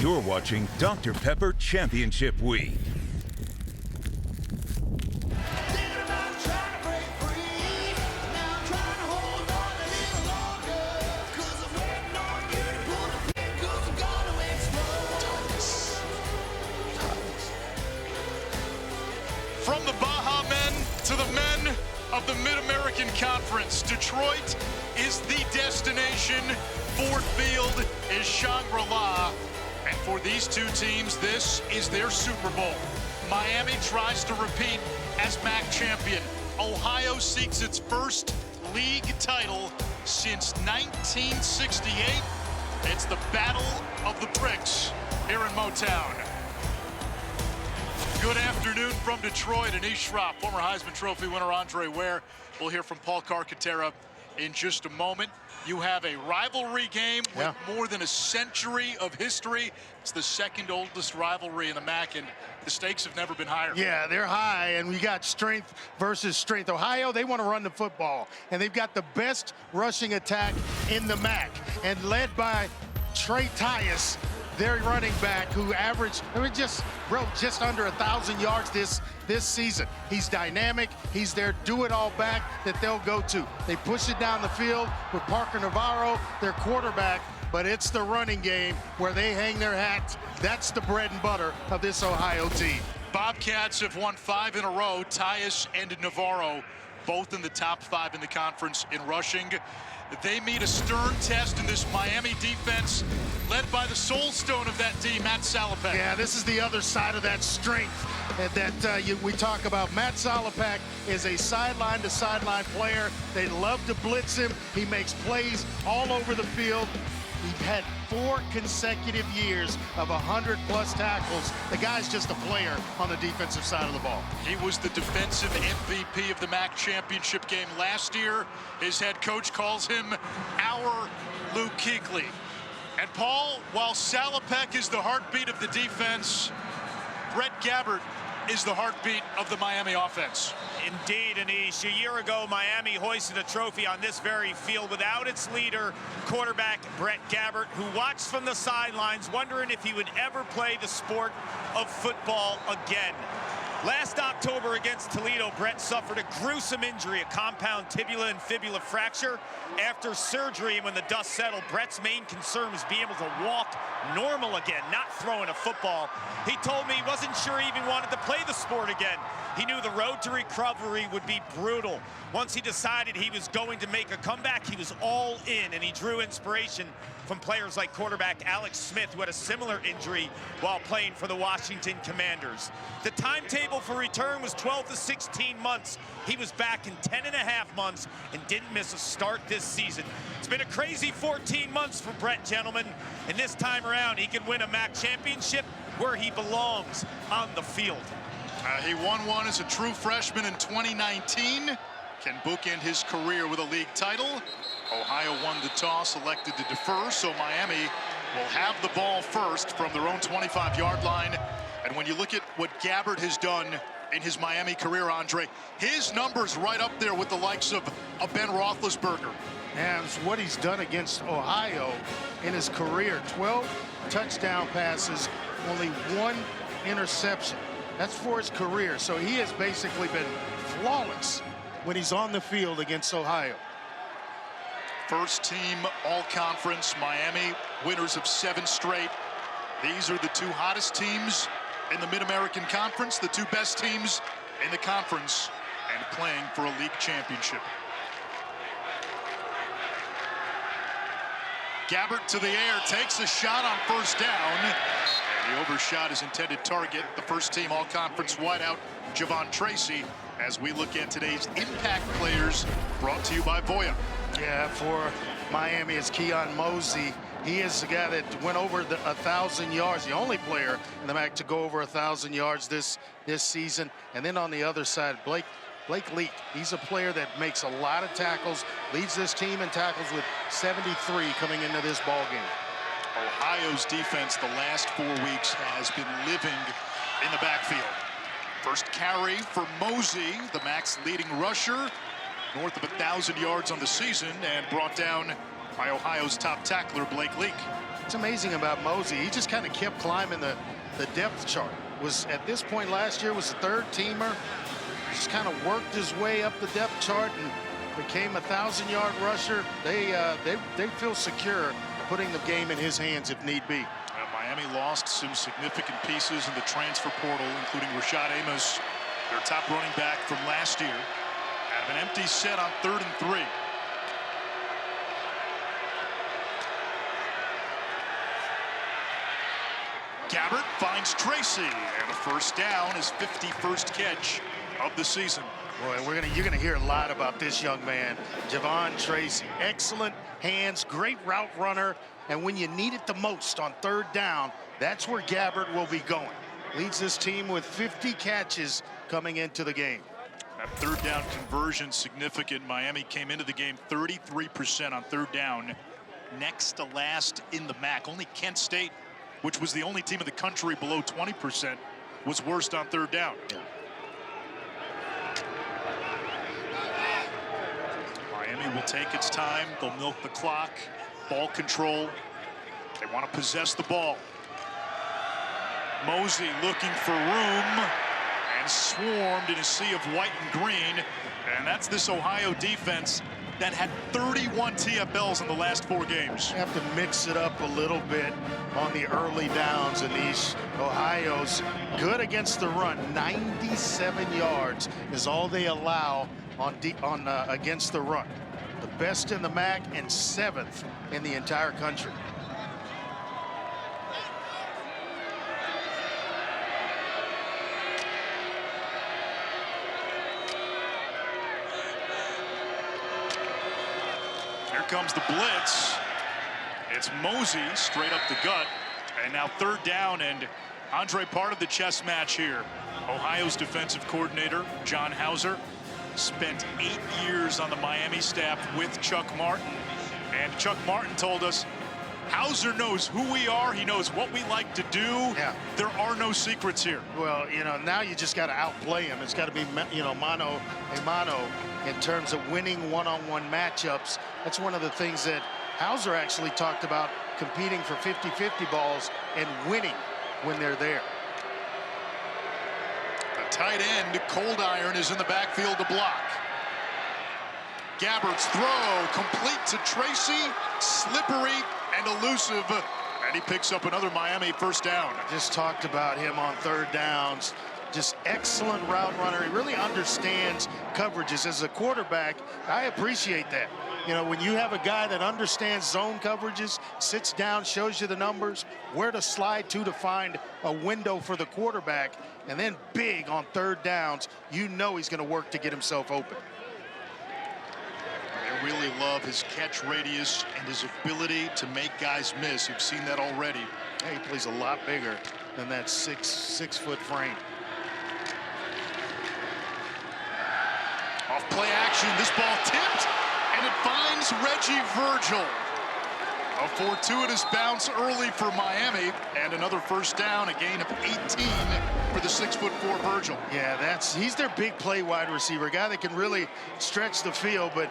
You're watching Dr. Pepper Championship Week. From the Baja men to the men of the Mid-American Conference, Detroit is the destination. Ford Field is Shangri-La. And for these two teams, this is their Super Bowl. Miami tries to repeat as MAC champion. Ohio seeks its first league title since 1968. It's the Battle of the Bricks here in Motown. Good afternoon from Detroit. Anish Shroff, former Heisman Trophy winner Andre Ware. We'll hear from Paul Carcaterra in just a moment. You have a rivalry game with more than a century of history. It's the second oldest rivalry in the MAC, and the stakes have never been higher. Yeah, they're high, and we got strength versus strength. Ohio, they want to run the football, and they've got the best rushing attack in the MAC, and led by Trey Tyus, their running back, who averaged, just under 1,000 yards this season. He's dynamic. He's their do-it-all back that they'll go to. They push it down the field with Parker Navarro, their quarterback, but it's the running game where they hang their hats. That's the bread and butter of this Ohio team. Bobcats have won 5 in a row. Tyus and Navarro, both in the top 5 in the conference in rushing. They meet a stern test in this Miami defense, led by the soul stone of that team, Matt Salopek. Yeah, this is the other side of that strength that we talk about. Matt Salopek is a sideline-to-sideline player. They love to blitz him. He makes plays all over the field. He had 4 consecutive years of 100-plus tackles. The guy's just a player on the defensive side of the ball. He was the defensive MVP of the MAC championship game last year. His head coach calls him our Luke Kuechly. And Paul, while Salopek is the heartbeat of the defense, Brett Gabbert is the heartbeat of the Miami offense. Indeed, Anish. A year ago, Miami hoisted a trophy on this very field without its leader, quarterback Brett Gabbert, who watched from the sidelines, wondering if he would ever play the sport of football again. Last October against Toledo, Brett suffered a gruesome injury, a compound tibula and fibula fracture. After surgery, and when the dust settled, Brett's main concern was being able to walk normal again, not throwing a football. He told me he wasn't sure he even wanted to play the sport again. He knew the road to recovery would be brutal. Once he decided he was going to make a comeback, he was all in, and he drew inspiration from players like quarterback Alex Smith, who had a similar injury while playing for the Washington Commanders. The timetable for return was 12 to 16 months. He was back in 10.5 months and didn't miss a start this season. It's been a crazy 14 months for Brett, gentlemen, and this time around he can win a MAC championship where he belongs, on the field. He won one as a true freshman in 2019. Can bookend his career with a league title. Ohio won the toss, elected to defer, so Miami will have the ball first from their own 25-yard line. And when you look at what Gabbert has done in his Miami career, Andre, his numbers right up there with the likes of Ben Roethlisberger. And what he's done against Ohio in his career, 12 touchdown passes, only 1 interception. That's for his career. So he has basically been flawless when he's on the field against Ohio. First team all-conference, Miami, winners of 7 straight. These are the 2 hottest teams in the Mid-American Conference, the 2 best teams in the conference, and playing for a league championship. Gabbert to the air, takes a shot on first down. The overshot his intended target, the first team all-conference wideout, Javon Tracy, as we look at today's impact players, brought to you by Voya. Yeah, for Miami, it's Keon Mosey. He is the guy that went over 1,000 yards, the only player in the MAC to go over 1,000 yards this season. And then on the other side, Blake Leak. He's a player that makes a lot of tackles, leads this team in tackles with 73 coming into this ball game. Ohio's defense the last 4 weeks has been living in the backfield. First carry for Mosey, the MAC's leading rusher, north of 1,000 yards on the season, and brought down by Ohio's top tackler, Blake Leak. It's amazing about Mosey. He just kind of kept climbing the depth chart. Was at this point last year was a third teamer. Just kind of worked his way up the depth chart and became a 1,000-yard rusher. They feel secure putting the game in his hands if need be. Miami lost some significant pieces in the transfer portal, including Rashad Amos, their top running back from last year. Out of an empty set on 3rd and 3. Gabbert finds Tracy, and a first down, his 51st catch of the season. Boy, you're gonna hear a lot about this young man, Javon Tracy. Excellent hands, great route runner, and when you need it the most on 3rd down, that's where Gabbert will be going. Leads this team with 50 catches coming into the game. That 3rd down conversion significant. Miami came into the game 33% on 3rd down, next to last in the MAC. Only Kent State, which was the only team in the country below 20%, was worst on 3rd down. Yeah. Miami will take its time. They'll milk the clock. Ball control. They want to possess the ball. Mosey looking for room and swarmed in a sea of white and green. And that's this Ohio defense that had 31 TFLs in the last 4 games. You have to mix it up a little bit on the early downs, and these Ohio's good against the run. 97 yards is all they allow against the run. The best in the MAC and 7th in the entire country. Here comes the blitz. It's Mosey straight up the gut. And now 3rd down, and Andre, part of the chess match here. Ohio's defensive coordinator, John Hauser, spent 8 years on the Miami staff with Chuck Martin. And Chuck Martin told us, Hauser knows who we are. He knows what we like to do. Yeah. There are no secrets here. Well, now you just got to outplay him. It's got to be, mano a mano in terms of winning one-on-one matchups. That's one of the things that Hauser actually talked about, competing for 50-50 balls and winning when they're there. The tight end, Cold Iron, is in the backfield to block. Gabbert's throw complete to Tracy, slippery and elusive, and he picks up another Miami first down. Just talked about him on 3rd downs. Just excellent route runner. He really understands coverages. As a quarterback, I appreciate that. When you have a guy that understands zone coverages, sits down, shows you the numbers, where to slide to find a window for the quarterback, and then big on 3rd downs, he's going to work to get himself open. They really love his catch radius and his ability to make guys miss. You've seen that already. Yeah, he plays a lot bigger than that 6-foot frame. Off play action, this ball tipped, and it finds Reggie Virgil. A fortuitous bounce early for Miami, and another first down, a gain of 18 for the 6'4" Virgil. Yeah, he's their big play wide receiver, guy that can really stretch the field. But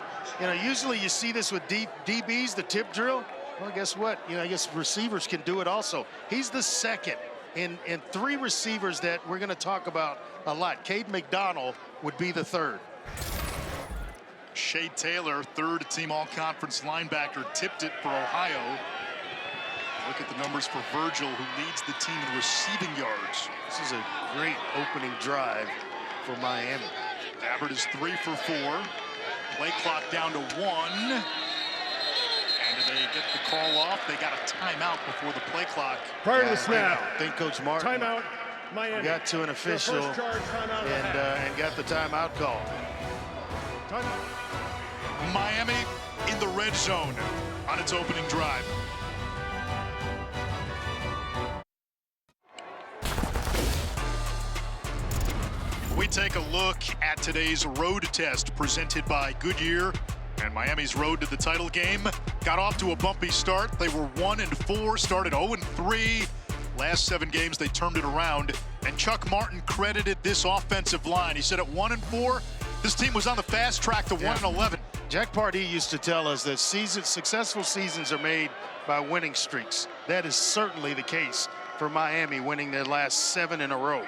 usually you see this with DBs, the tip drill. Well, guess what? I guess receivers can do it also. He's the second in 3 receivers that we're going to talk about a lot. Cade McDonald would be the 3rd. Shea Taylor, 3rd team all-conference linebacker, tipped it for Ohio. Look at the numbers for Virgil, who leads the team in receiving yards. This is a great opening drive for Miami. Gabbert is 3 for 4. Play clock down to 1. And they get the call off. They got a timeout before the play clock. Prior to the snap. I think Coach Martin Timeout, Miami. got to an official and got the timeout call. Timeout. Miami in the red zone on its opening drive. We take a look at today's road test presented by Goodyear, and Miami's road to the title game got off to a bumpy start. They were 1-4, started 0-3. Last 7 games, they turned it around, and Chuck Martin credited this offensive line. He said at 1-4, this team was on the fast track to 1-11. Jack Pardee used to tell us that successful seasons are made by winning streaks. That is certainly the case for Miami, winning their last 7 in a row.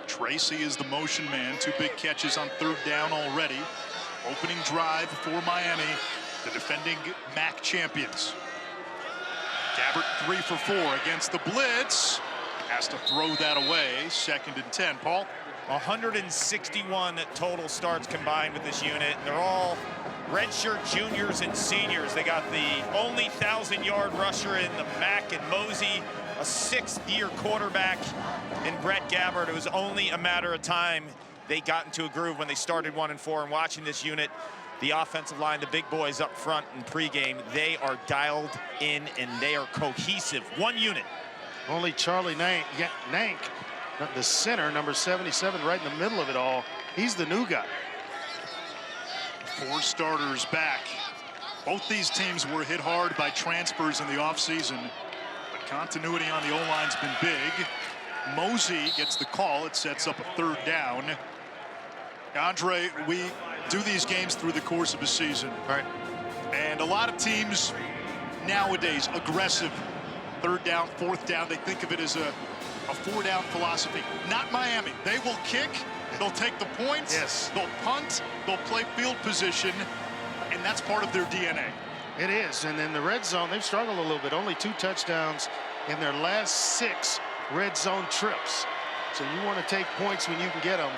Tracy is the motion man. 2 big catches on 3rd down already. Opening drive for Miami, the defending MAC champions. Gabbert 3 for 4 against the blitz. Has to throw that away. 2nd and 10. Paul? 161 total starts combined with this unit. They're all redshirt juniors and seniors. They got the only 1,000-yard rusher in the MAC and Mosey, a 6th-year quarterback in Brett Gabbert. It was only a matter of time they got into a groove when they started 1-4. And watching this unit, the offensive line, the big boys up front in pregame, they are dialed in and they are cohesive. One unit. Only Charlie Nank, the center, number 77, right in the middle of it all. He's the new guy. 4 starters back. Both these teams were hit hard by transfers in the offseason, but continuity on the O-line's been big. Mosey gets the call. It sets up a 3rd down. Andre, we do these games through the course of a season. Right. And a lot of teams nowadays, aggressive 3rd down, 4th down, they think of it as a 4-down philosophy. Not Miami. They will kick, they'll take the points, yes, they'll punt, they'll play field position, and that's part of their DNA. It is, and in the red zone, they've struggled a little bit. Only 2 touchdowns in their last 6 red zone trips. So you want to take points when you can get them.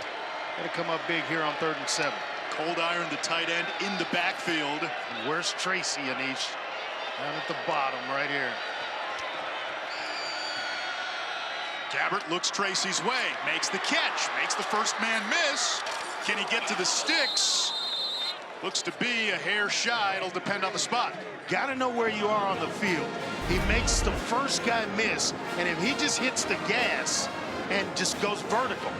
Got to come up big here on 3rd and 7. Cold Iron, the tight end, in the backfield. And where's Tracy, Anish? Down at the bottom right here. Gabbert looks Tracy's way, makes the catch, makes the first man miss. Can he get to the sticks? Looks to be a hair shy. It'll depend on the spot. Got to know where you are on the field. He makes the first guy miss, and if he just hits the gas and just goes vertical,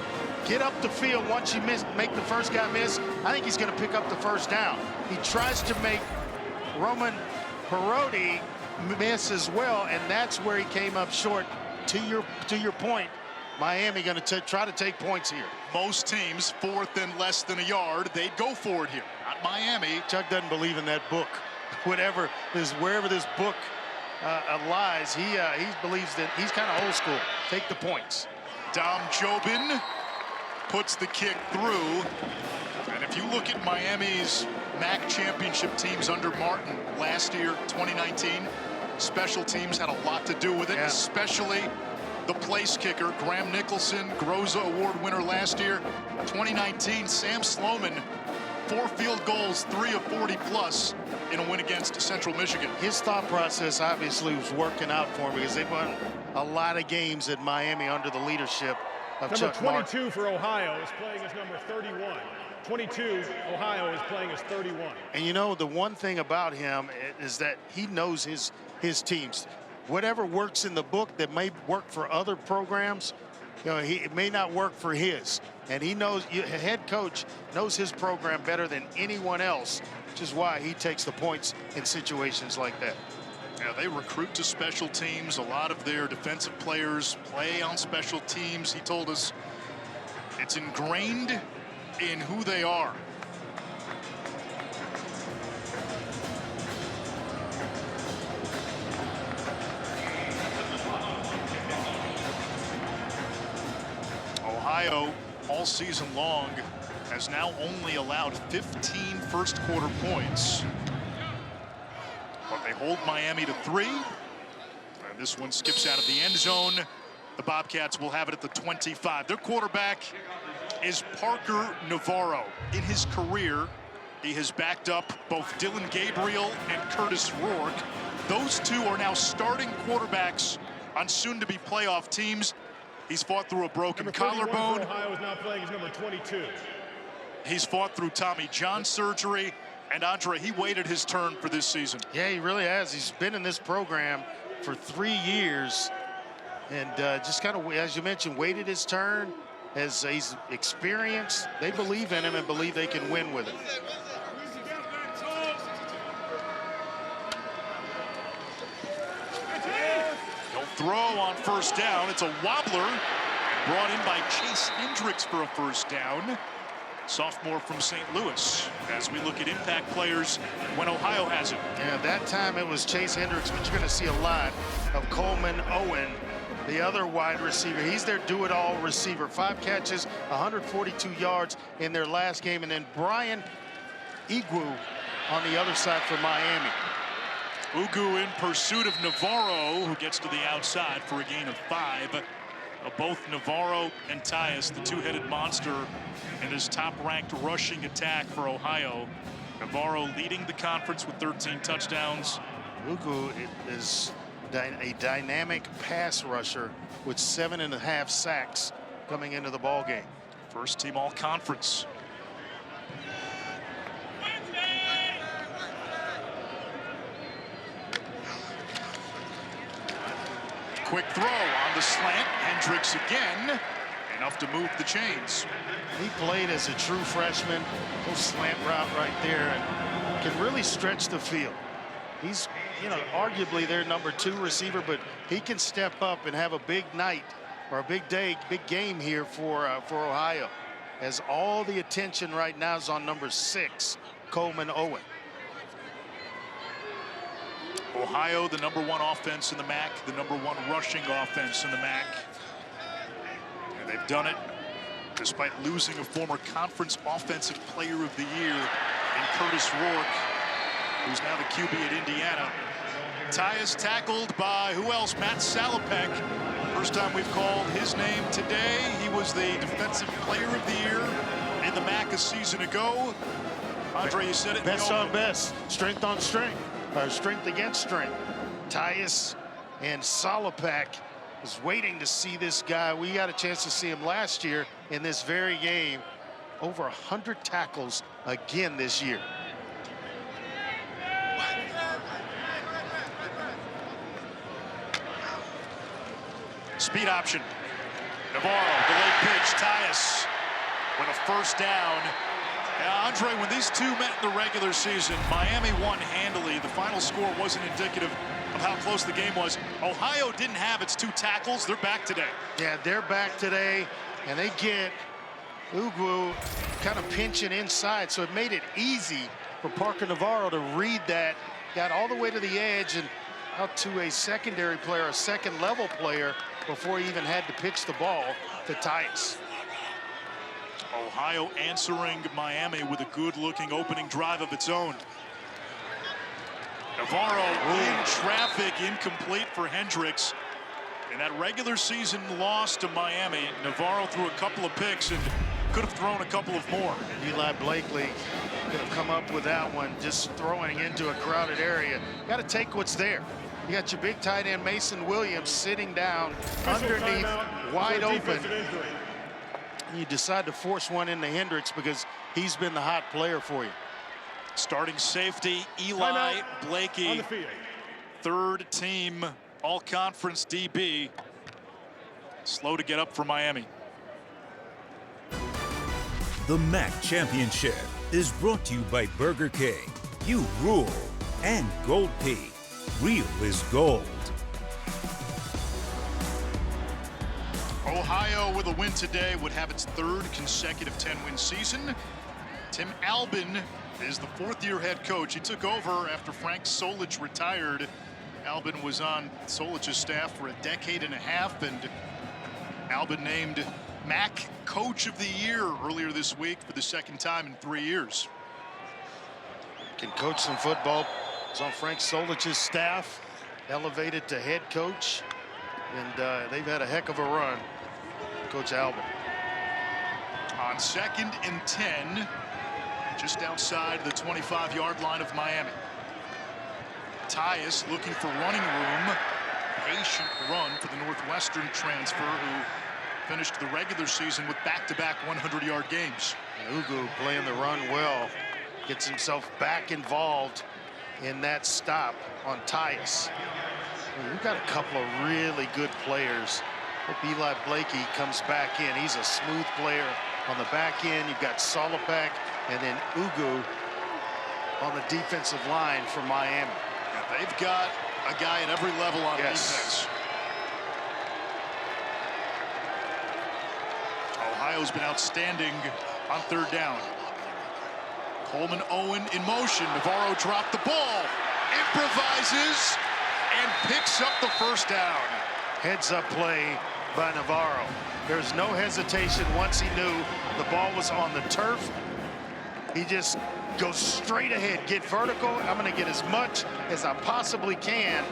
get up the field once you make the first guy miss, I think he's going to pick up the first down. He tries to make Roman Parodi miss as well, and that's where he came up short. To your point, Miami going to try to take points here. Most teams, 4th and less than a yard, they'd go for it here. Not Miami. Chuck doesn't believe in that book. Wherever this book lies, he believes that he's kind of old school. Take the points. Dom Jobin puts the kick through. And if you look at Miami's MAC championship teams under Martin last year, 2019, special teams had a lot to do with it, especially the place kicker, Graham Nicholson, Groza Award winner last year. 2019, Sam Sloman, 4 field goals, 3 of 40 plus in a win against Central Michigan. His thought process obviously was working out for him because they won a lot of games at Miami under the leadership of Chuck Number Martin. 22 for Ohio is playing as number 31. 22, Ohio is playing as 31. And you know, the one thing about him is that he knows his teams. Whatever works in the book that may work for other programs, you know, it may not work for his. And he knows, a head coach knows his program better than anyone else, which is why he takes the points in situations like that. Yeah, they recruit to special teams. A lot of their defensive players play on special teams. He told us it's ingrained in who they are. Ohio, all season long, has now only allowed 15 first quarter points. But they hold Miami to 3. And this one skips out of the end zone. The Bobcats will have it at the 25. Their quarterback is Parker Navarro. In his career, he has backed up both Dylan Gabriel and Curtis Rourke. Those 2 are now starting quarterbacks on soon-to-be playoff teams. He's fought through a broken collarbone. Ohio is now playing as number 22. He's fought through Tommy John surgery. And Andre, he waited his turn for this season. Yeah, he really has. He's been in this program for 3 years. And just kind of, as you mentioned, waited his turn. As he's experienced, they believe in him and believe they can win with him. He'll throw on first down. It's a wobbler brought in by Chase Hendricks for a first down. sophomore from St. Louis, as we look at impact players when Ohio has it. Yeah, that time it was Chase Hendricks, but you're going to see a lot of Coleman Owen, the other wide receiver. He's their do-it-all receiver. 5 catches, 142 yards in their last game. And then Brian Igwu on the other side for Miami. Ugu in pursuit of Navarro, who gets to the outside for a gain of 5. Both Navarro and Tyus, the two-headed monster in his top-ranked rushing attack for Ohio. Navarro leading the conference with 13 touchdowns. Ugu is a dynamic pass rusher with 7.5 sacks coming into the ball game. First team all-conference. Quick throw on the slant. Hendricks again. Enough to move the chains. He played as a true freshman. Little slant route right there and can really stretch the field. He's, you know, arguably their number 2 receiver, but he can step up and have a big night or a big day, big game here for Ohio, as all the attention right now is on number 6, Coleman Owen. Ohio, the number 1 offense in the MAC, the number 1 rushing offense in the MAC. And they've done it despite losing a former conference offensive player of the year in Curtis Rourke, who's now the QB at Indiana. Tyus tackled by, who else? Matt Salopek. First time we've called his name today. He was the defensive player of the year in the MAC a season ago. Andre, you said it. Best on best, strength on strength, or strength against strength. Tyus and Salopek is waiting to see this guy. We got a chance to see him last year in this very game. Over 100 tackles again this year. Speed option. Navarro, delayed pitch. Tyus with a first down. Andre, when these two met in the regular season, Miami won handily. The final score wasn't indicative of how close the game was. Ohio didn't have its 2 tackles. They're back today. Yeah, they're back today, and they get Ugu kind of pinching inside, so it made it easy for Parker Navarro to read that. Got all the way to the edge and out to a secondary player, a second-level player, before he even had to pitch the ball to Tyus. Ohio answering Miami with a good-looking opening drive of its own. Navarro in traffic, incomplete for Hendricks. In that regular season loss to Miami, Navarro threw a couple of picks and could have thrown a couple of more. Eli Blakely could have come up with that one, just throwing into a crowded area. Got to take what's there. You got your big tight end Mason Williams sitting down underneath, wide open. You decide to force one into Hendricks because he's been the hot player for you. Starting safety Eli Blakey, On the field. 3rd team all-conference DB. Slow to get up for Miami. The MAC Championship is brought to you by Burger King. You rule. And Gold Peak. Real is gold. Ohio with a win today would have its 3rd consecutive 10-win season. Tim Albin is the 4th-year head coach. He took over after Frank Solich retired. Albin was on Solich's staff for a decade and a half, and Albin named MAC Coach of the Year earlier this week for the 2nd time in 3 years. Can coach some football. He's on Frank Solich's staff, elevated to head coach, and they've had a heck of a run, Coach Albin. On 2nd and 10, just outside the 25-yard line of Miami. Tyus looking for running room. Patient run for the Northwestern transfer who finished the regular season with back-to-back 100-yard games. Ugu playing the run well, gets himself back involved in that stop on Tyus. We've got a couple of really good players. Hope Eli Blakey comes back in. He's a smooth player on the back end. You've got Salopek and then Ugu on the defensive line for Miami. Yeah, they've got a guy at every level on defense. Ohio's been outstanding on third down. Coleman Owen in motion. Navarro dropped the ball, improvises, and picks up the first down. Heads up play by Navarro. There's no hesitation once he knew the ball was on the turf. He just goes straight ahead, get vertical. I'm going to get as much as I possibly can.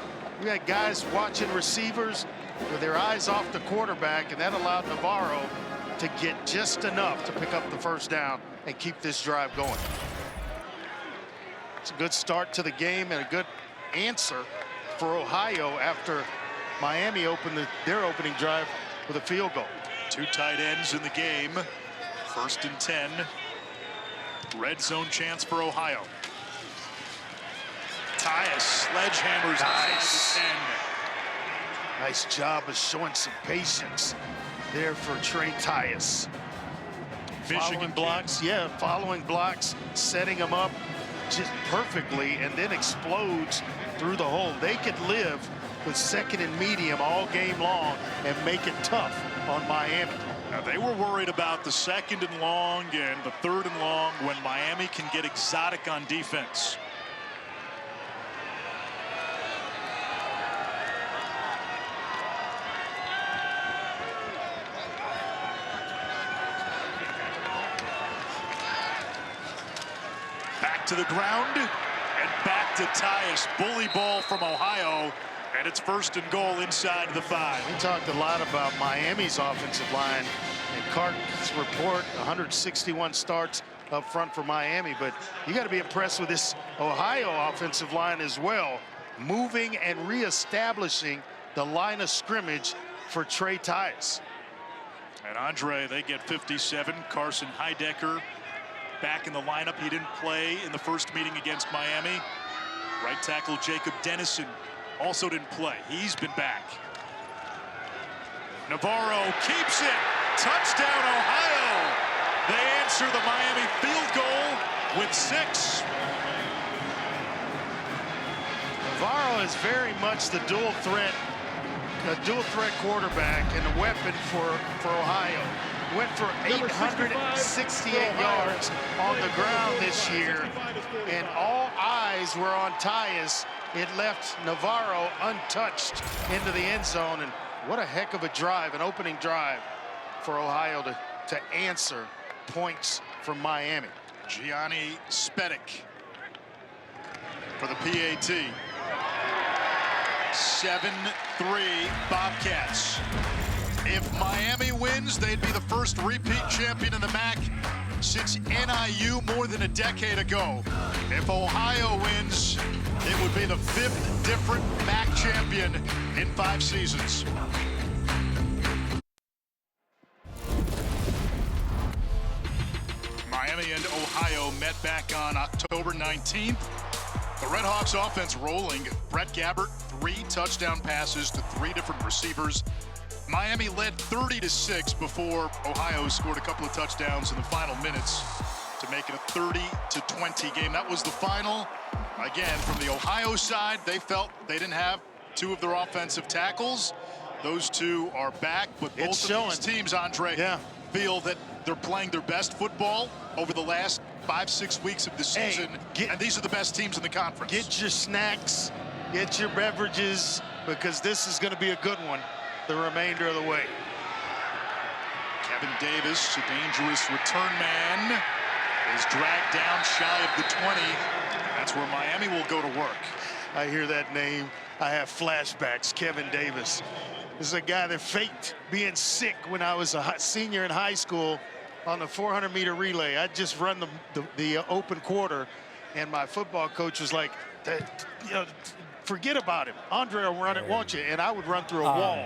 We had guys watching receivers with their eyes off the quarterback, and that allowed Navarro to get just enough to pick up the first down and keep this drive going. It's a good start to the game and a good answer for Ohio after Miami opened their opening drive with a field goal. Two tight ends in the game. 1st and 10. Red zone chance for Ohio. Tyus sledgehammers Nice. inside the 10. Nice job of showing some patience there for Trey Tyus. Following blocks, following blocks, setting them up just perfectly, and then explodes through the hole. They could live with second and medium all game long and make it tough on Miami. Now, they were worried about the 2nd and long and the 3rd and long when Miami can get exotic on defense. Back to the ground and back to Tyus. Bully ball from Ohio, and it's 1st and goal inside the 5. We talked a lot about Miami's offensive line and Carter's report, 161 starts up front for Miami, but you got to be impressed with this Ohio offensive line as well, moving and reestablishing the line of scrimmage for Trey Tyus. And Andre, they get 57. Carson Heidecker back in the lineup. He didn't play in the first meeting against Miami. Right tackle Jacob Dennison also didn't play. He's been back. Navarro keeps it. Touchdown, Ohio. They answer the Miami field goal with 6. Navarro is very much the dual threat quarterback and a weapon for Ohio. Went for 868 yards on the ground this year, and all eyes were on Tyus. It left Navarro untouched into the end zone, and what a heck of a drive, an opening drive for Ohio to answer points from Miami. Gianni Spedic for the PAT. 7-3 Bobcats. If Miami wins, they'd be the first repeat champion in the MAC since NIU more than a decade ago. If Ohio wins, it would be the 5th different MAC champion in 5 seasons. Miami and Ohio met back on October 19th. The Red Hawks offense rolling. Brett Gabbert, 3 touchdown passes to 3 different receivers. Miami led 30-6 before Ohio scored a couple of touchdowns in the final minutes to make it a 30-20 game. That was the final. Again, from the Ohio side, they felt they didn't have 2 of their offensive tackles. Those 2 are back, but both of these teams, Andre, feel that they're playing their best football over the last 5-6 weeks of the season, and these are the best teams in the conference. Get your snacks, get your beverages, because this is going to be a good one the remainder of the way. Kevin Davis, a dangerous return man, is dragged down shy of the 20. That's where Miami will go to work. I hear that name, I have flashbacks. Kevin Davis. This is a guy that faked being sick when I was a senior in high school on the 400-meter relay. I'd just run the open quarter, and my football coach was like, forget about him. Andre will run it, won't you? And I would run through a wall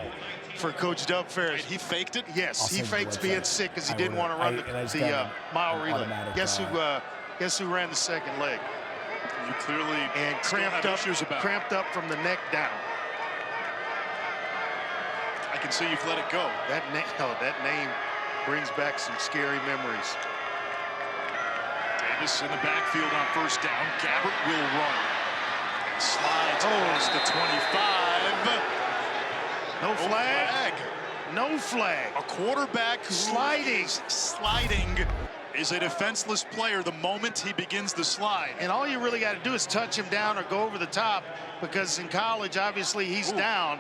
for Coach Doug Ferris. He faked it? Yes, he faked being sick because he didn't want to run the mile relay. Guess who ran the second leg? You clearly and cramped up from the neck down. I can see you've let it go. That name brings back some scary memories. Davis in the backfield on first down. Gabbert will run. Slides past the 25. No flag. No flag. A quarterback sliding is a defenseless player the moment he begins the slide. And all you really got to do is touch him down or go over the top, because in college, obviously, he's down.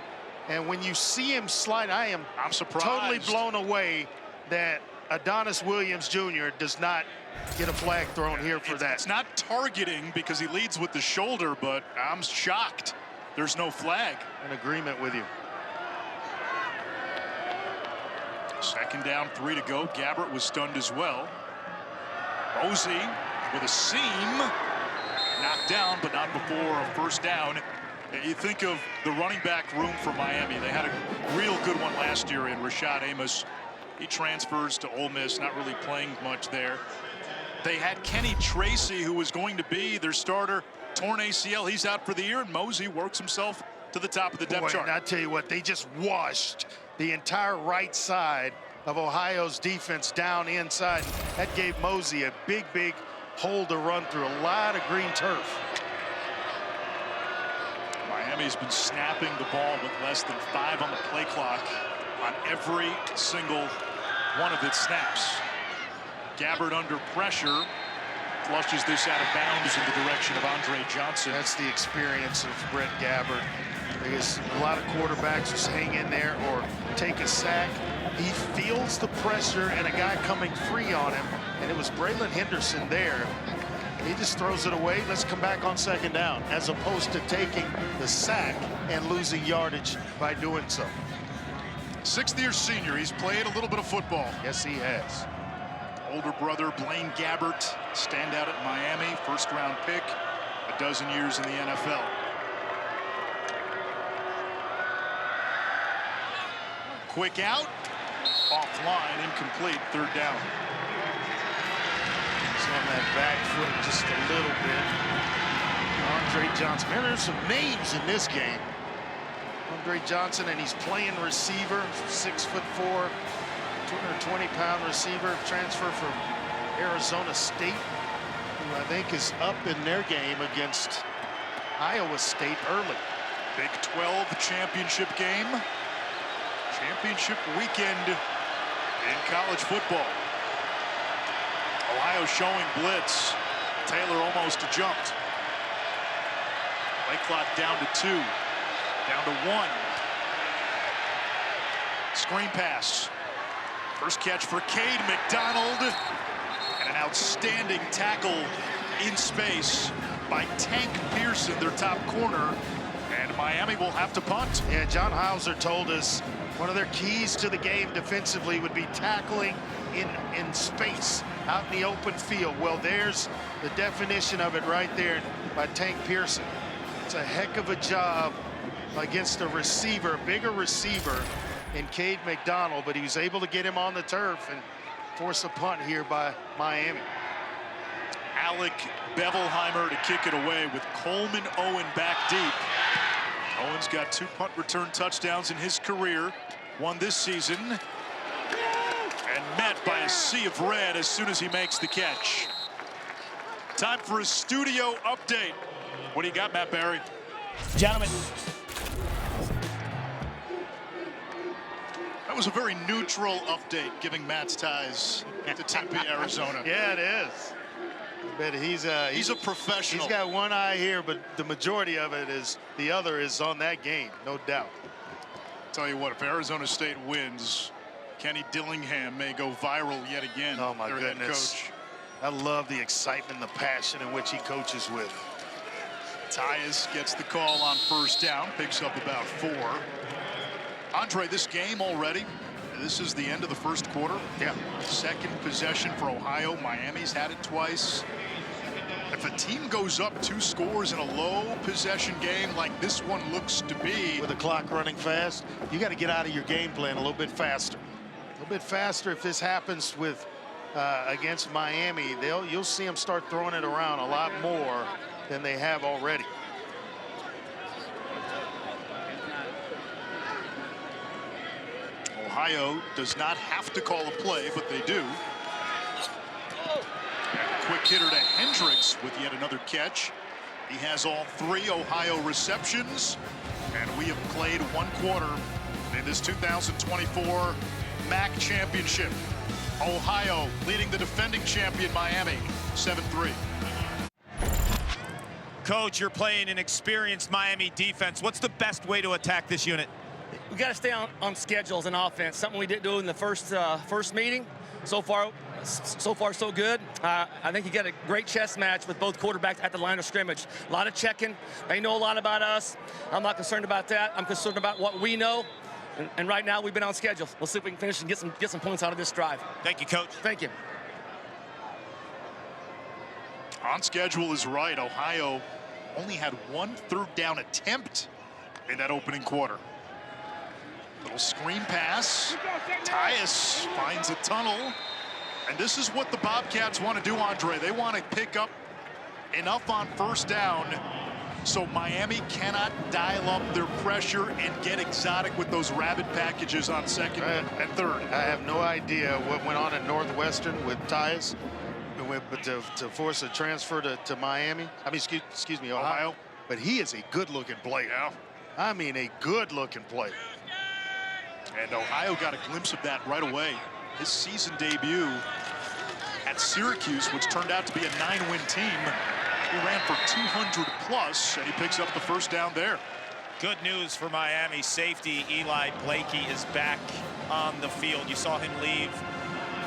And when you see him slide, I'm surprised. Totally blown away that Adonis Williams Jr. does not get a flag thrown here for that. It's not targeting because he leads with the shoulder, but I'm shocked there's no flag. In agreement with you. Second down, 3 to go. Gabbert was stunned as well. Mosey with a seam. Knocked down, but not before a first down. You think of the running back room for Miami. They had a real good one last year in Rashad Amos. He transfers to Ole Miss, not really playing much there. They had Kenny Tracy, who was going to be their starter, torn ACL. He's out for the year, and Mosey works himself to the top of the depth chart. And I tell you what, they just washed the entire right side of Ohio's defense down inside. That gave Mosey a big hole to run through. A lot of green turf. Miami's been snapping the ball with less than 5 on the play clock on every single one of its snaps. Gabbert under pressure flushes this out of bounds in the direction of Andre Johnson. That's the experience of Brett Gabbert, because a lot of quarterbacks just hang in there or take a sack. He feels the pressure and a guy coming free on him, and it was Braylon Henderson there. He just throws it away. Let's come back on second down, as opposed to taking the sack and losing yardage by doing so. Sixth-year senior. He's played a little bit of football. Yes, he has. Older brother Blaine Gabbert, standout at Miami, first-round pick, a dozen years in the NFL. Quick out, offline, incomplete, third down. He's on that back foot just a little bit. Andre Johnson. Man, there's some names in this game. Andre Johnson, and he's playing receiver, 6'4", 220-pound receiver, transfer from Arizona State, who I think is up in their game against Iowa State early. Big 12 championship game. Championship weekend in college football. Ohio showing blitz. Taylor almost jumped. Play clock down to 2. Down to 1. Screen pass. First catch for Cade McDonald. And an outstanding tackle in space by Tank Pearson, their top corner. And Miami will have to punt. Yeah, John Hauser told us one of their keys to the game defensively would be tackling in space, out in the open field. Well, there's the definition of it right there by Tank Pearson. It's a heck of a job against a receiver, a bigger receiver in Cade McDonald, but he was able to get him on the turf and force a punt here by Miami. Alec Bevelheimer to kick it away with Coleman Owen back deep. Owen's got 2 punt return touchdowns in his career, one this season, and met by a sea of red as soon as he makes the catch. Time for a studio update. What do you got, Matt Barry? Gentlemen. That was a very neutral update, giving Matt's ties to Tempe, Arizona. Yeah, it is. But he's a professional. He's got one eye here, but the majority of it is, the other is on that game, no doubt. Tell you what, if Arizona State wins, Kenny Dillingham may go viral yet again. Oh my their goodness. head coach. I love the excitement, the passion in which he coaches with. Tyus gets the call on first down, picks up about 4. Andre, this game already, this is the end of the first quarter. Yeah. Second possession for Ohio. Miami's had it twice. If a team goes up 2 scores in a low possession game like this one looks to be, with the clock running fast, you got to get out of your game plan a little bit faster. A little bit faster if this happens with against Miami. You'll see them start throwing it around a lot more than they have already. Ohio does not have to call a play, but they do. And a quick hitter to Hendricks with yet another catch. He has all 3 Ohio receptions, and we have played 1 quarter in this 2024 MAC championship. Ohio leading the defending champion Miami 7-3. Coach, you're playing an experienced Miami defense. What's the best way to attack this unit? We got to stay on schedules and offense. Something we didn't do in the first meeting. So far, so good. I think you got a great chess match with both quarterbacks at the line of scrimmage. A lot of checking. They know a lot about us. I'm not concerned about that. I'm concerned about what we know. And right now, we've been on schedule. We'll see if we can finish and get some points out of this drive. Thank you, Coach. Thank you. On schedule is right. Ohio only had 1 third-down attempt in that opening quarter. Little screen pass. Tyus finds a tunnel. And this is what the Bobcats want to do, Andre. They want to pick up enough on first down so Miami cannot dial up their pressure and get exotic with those rabbit packages on second and third. I have no idea what went on at Northwestern with Tyus, but to force a transfer to Miami. I mean, excuse me, Ohio. But he is a good-looking player. Yeah. I mean, a good-looking player. And Ohio got a glimpse of that right away. His season debut at Syracuse, which turned out to be a 9-win team. He ran for 200 plus, and he picks up the first down there. Good news for Miami. Safety Eli Blakey is back on the field. You saw him leave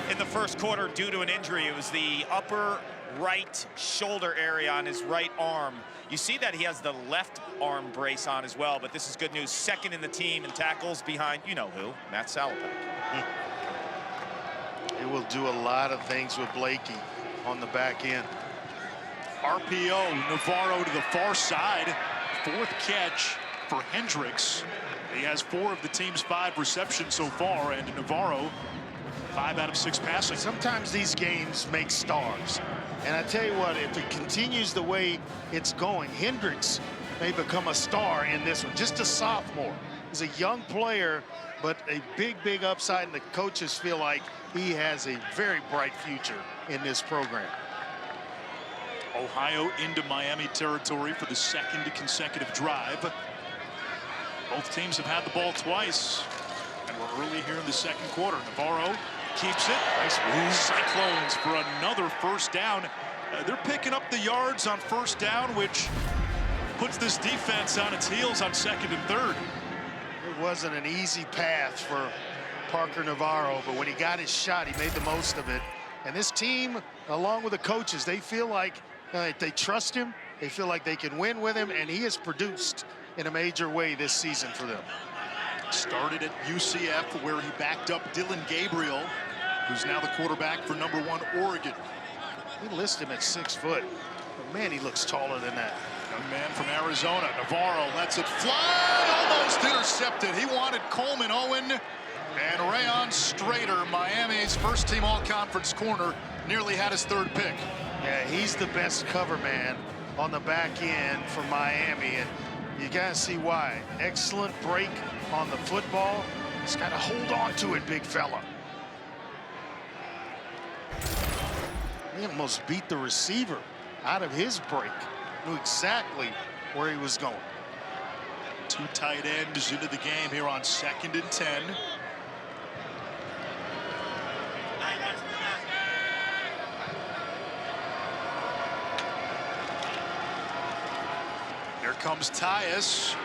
in the first quarter due to an injury. It was the upper right shoulder area on his right arm. You see that he has the left arm brace on as well, but this is good news. Second in the team in tackles behind, you know who, Matt Salopek. He will do a lot of things with Blakey on the back end. RPO, Navarro to the far side. 4th catch for Hendricks. He has 4 of the team's 5 receptions so far, and Navarro 5 out of 6 passing. Sometimes these games make stars. And I tell you what, if it continues the way it's going, Hendricks may become a star in this one. Just a sophomore. He's a young player, but a big upside, and the coaches feel like he has a very bright future in this program. Ohio into Miami territory for the 2nd consecutive drive. Both teams have had the ball twice, and we're early here in the 2nd quarter. Navarro keeps it. Nice move. Cyclones for another first down. They're picking up the yards on first down, which puts this defense on its heels on 2nd and 3rd. It wasn't an easy path for Parker Navarro, but when he got his shot, he made the most of it. And this team, along with the coaches, they feel like they trust him. They feel like they can win with him, and he has produced in a major way this season for them. Started at UCF, where he backed up Dillon Gabriel, who's now the quarterback for #1 Oregon. We list him at 6 foot, but man, he looks taller than that. Young man from Arizona. Navarro lets it fly, almost intercepted. He wanted Coleman Owen, and Rayon Strader, Miami's first-team all-conference corner, nearly had his 3rd pick. Yeah, he's the best cover man on the back end for Miami, and you gotta see why. Excellent break on the football. He's got to hold on to it, big fella. He almost beat the receiver out of his break. Knew exactly where he was going. 2 tight ends into the game here on 2nd and 10. Here comes Tyus.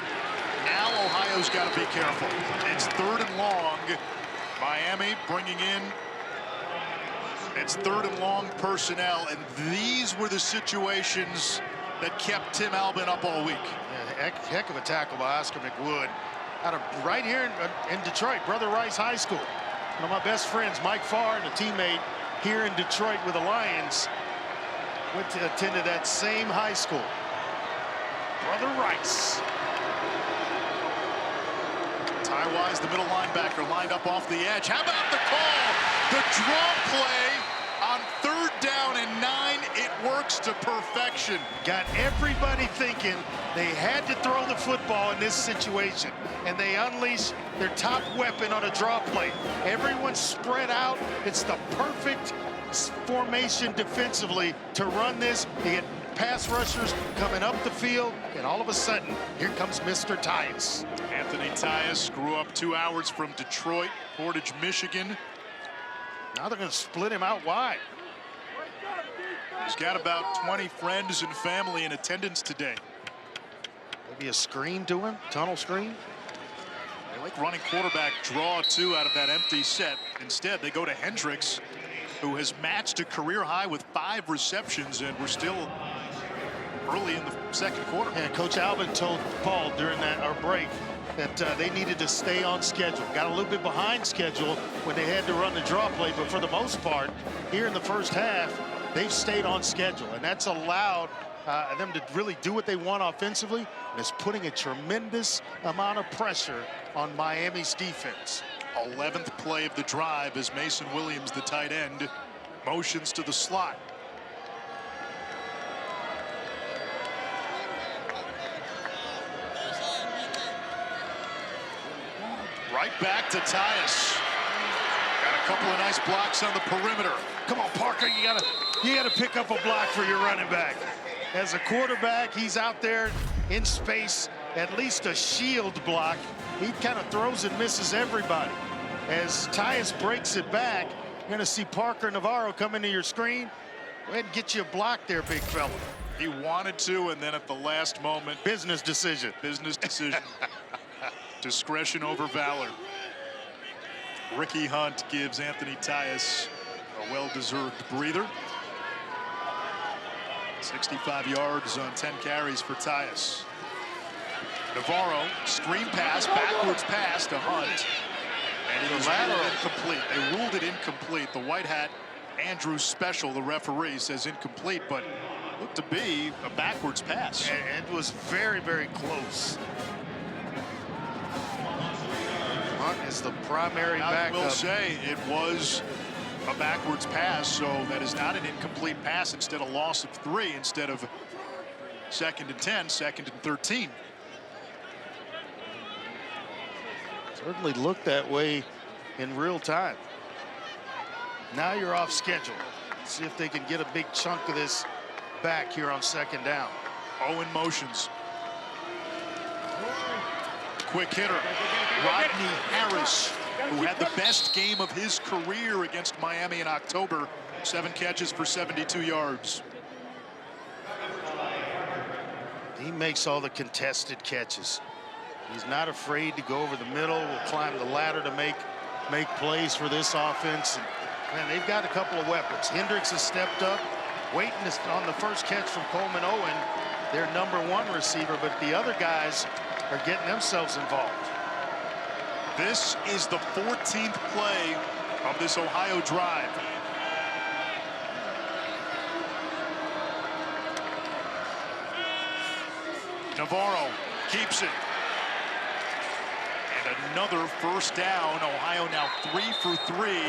Now Ohio's got to be careful. It's 3rd and long. Miami bringing in its 3rd and long personnel, and these were the situations that kept Tim Albin up all week. Yeah, heck of a tackle by Oscar McWood out of right here in Detroit, Brother Rice High School. One of my best friends, Mike Farr, and a teammate here in Detroit with the Lions, attended that same high school. Brother Rice. Ty Wise, the middle linebacker, lined up off the edge. How about the call? The draw play on 3rd down and 9. It works to perfection. Got everybody thinking they had to throw the football in this situation, and they unleashed their top weapon on a draw play. Everyone spread out. It's the perfect formation defensively to run this. You get pass rushers coming up the field, and all of a sudden, here comes Mr. Tyus. Anthony Tyus grew up 2 hours from Detroit, Portage, Michigan. Now they're going to split him out wide. He's got about 20 friends and family in attendance today. Maybe a screen to him, tunnel screen. They like running quarterback draw two out of that empty set. Instead, they go to Hendricks, who has matched a career high with 5 receptions, and we're still early in the second quarter. And Coach Alvin told Paul during our break that they needed to stay on schedule. Got a little bit behind schedule when they had to run the draw play, but for the most part, here in the first half, they've stayed on schedule, and that's allowed them to really do what they want offensively, and it's putting a tremendous amount of pressure on Miami's defense. 11th play of the drive as Mason Williams, the tight end, motions to the slot. Right back to Tyus. Got a couple of nice blocks on the perimeter. Come on, Parker, you gotta pick up a block for your running back. As a quarterback, he's out there in space, at least a shield block. He kind of throws and misses everybody. As Tyus breaks it back, you're gonna see Parker Navarro come into your screen. Go ahead and get you a block there, big fella. He wanted to, and then at the last moment, business decision. Business decision. Discretion over valor. Ricky Hunt gives Anthony Tyus a well-deserved breather. 65 yards on 10 carries for Tyus. Navarro, screen pass, backwards pass to Hunt. And it is incomplete. They ruled it incomplete. The white hat, Andrew Special, the referee, says incomplete, but looked to be a backwards pass. And it was very, very close. Hunt is the primary backup. I will say it was a backwards pass, so that is not an incomplete pass. Instead, a loss of 3 instead of 2nd and 10, 2nd and 13. Certainly looked that way in real time. Now you're off schedule. See if they can get a big chunk of this back here on 2nd down. Owen motions. Quick hitter, Rodney Harris, who had the best game of his career against Miami in October. 7 catches for 72 yards. He makes all the contested catches. He's not afraid to go over the middle. Will climb the ladder to make plays for this offense. And man, they've got a couple of weapons. Hendricks has stepped up, waiting on the first catch from Coleman Owen, their #1 receiver, but the other guys are getting themselves involved. This is the 14th play of this Ohio drive. Navarro keeps it. And another first down. Ohio now 3 for 3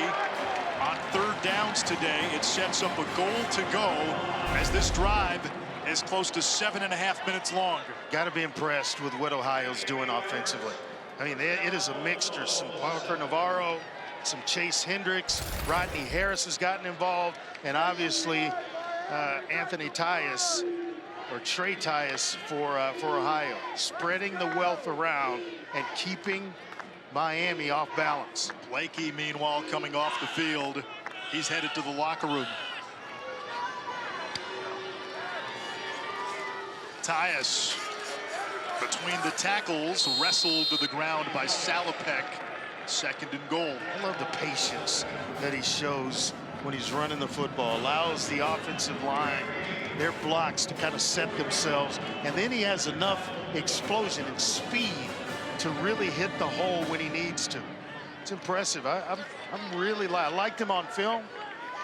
on 3rd downs today. It sets up a goal to go as this drive is close to 7.5 minutes long. Got to be impressed with what Ohio's doing offensively. I mean, it is a mixture. Some Parker Navarro, some Chase Hendricks, Rodney Harris has gotten involved, and obviously Anthony Tyus, or Trey Tyus for Ohio, spreading the wealth around and keeping Miami off balance. Blakey, meanwhile, coming off the field. He's headed to the locker room. Tyus, between the tackles, wrestled to the ground by Salopek. 2nd and goal. I love the patience that he shows when he's running the football. Allows the offensive line, their blocks, to kind of set themselves. And then he has enough explosion and speed to really hit the hole when he needs to. It's impressive. I liked him on film.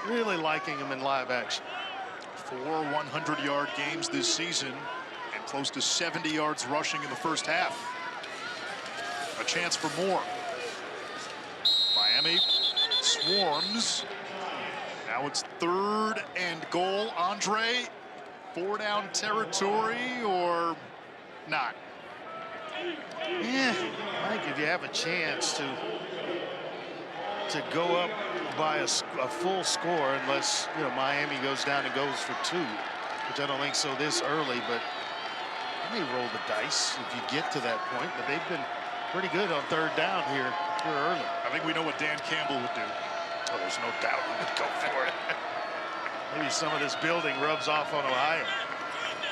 Really liking him in live action. 4 100-yard games this season, and close to 70 yards rushing in the first half. A chance for more. Miami swarms. Now it's 3rd and goal. Andre, 4-down territory or not? Yeah, I think if you have a chance to go up by a full score, unless Miami goes down and goes for 2, which I don't think so this early, but you may roll the dice if you get to that point. But they've been pretty good on 3rd down here early. I think we know what Dan Campbell would do. Oh, there's no doubt he would go for it. Maybe some of this building rubs off on Ohio.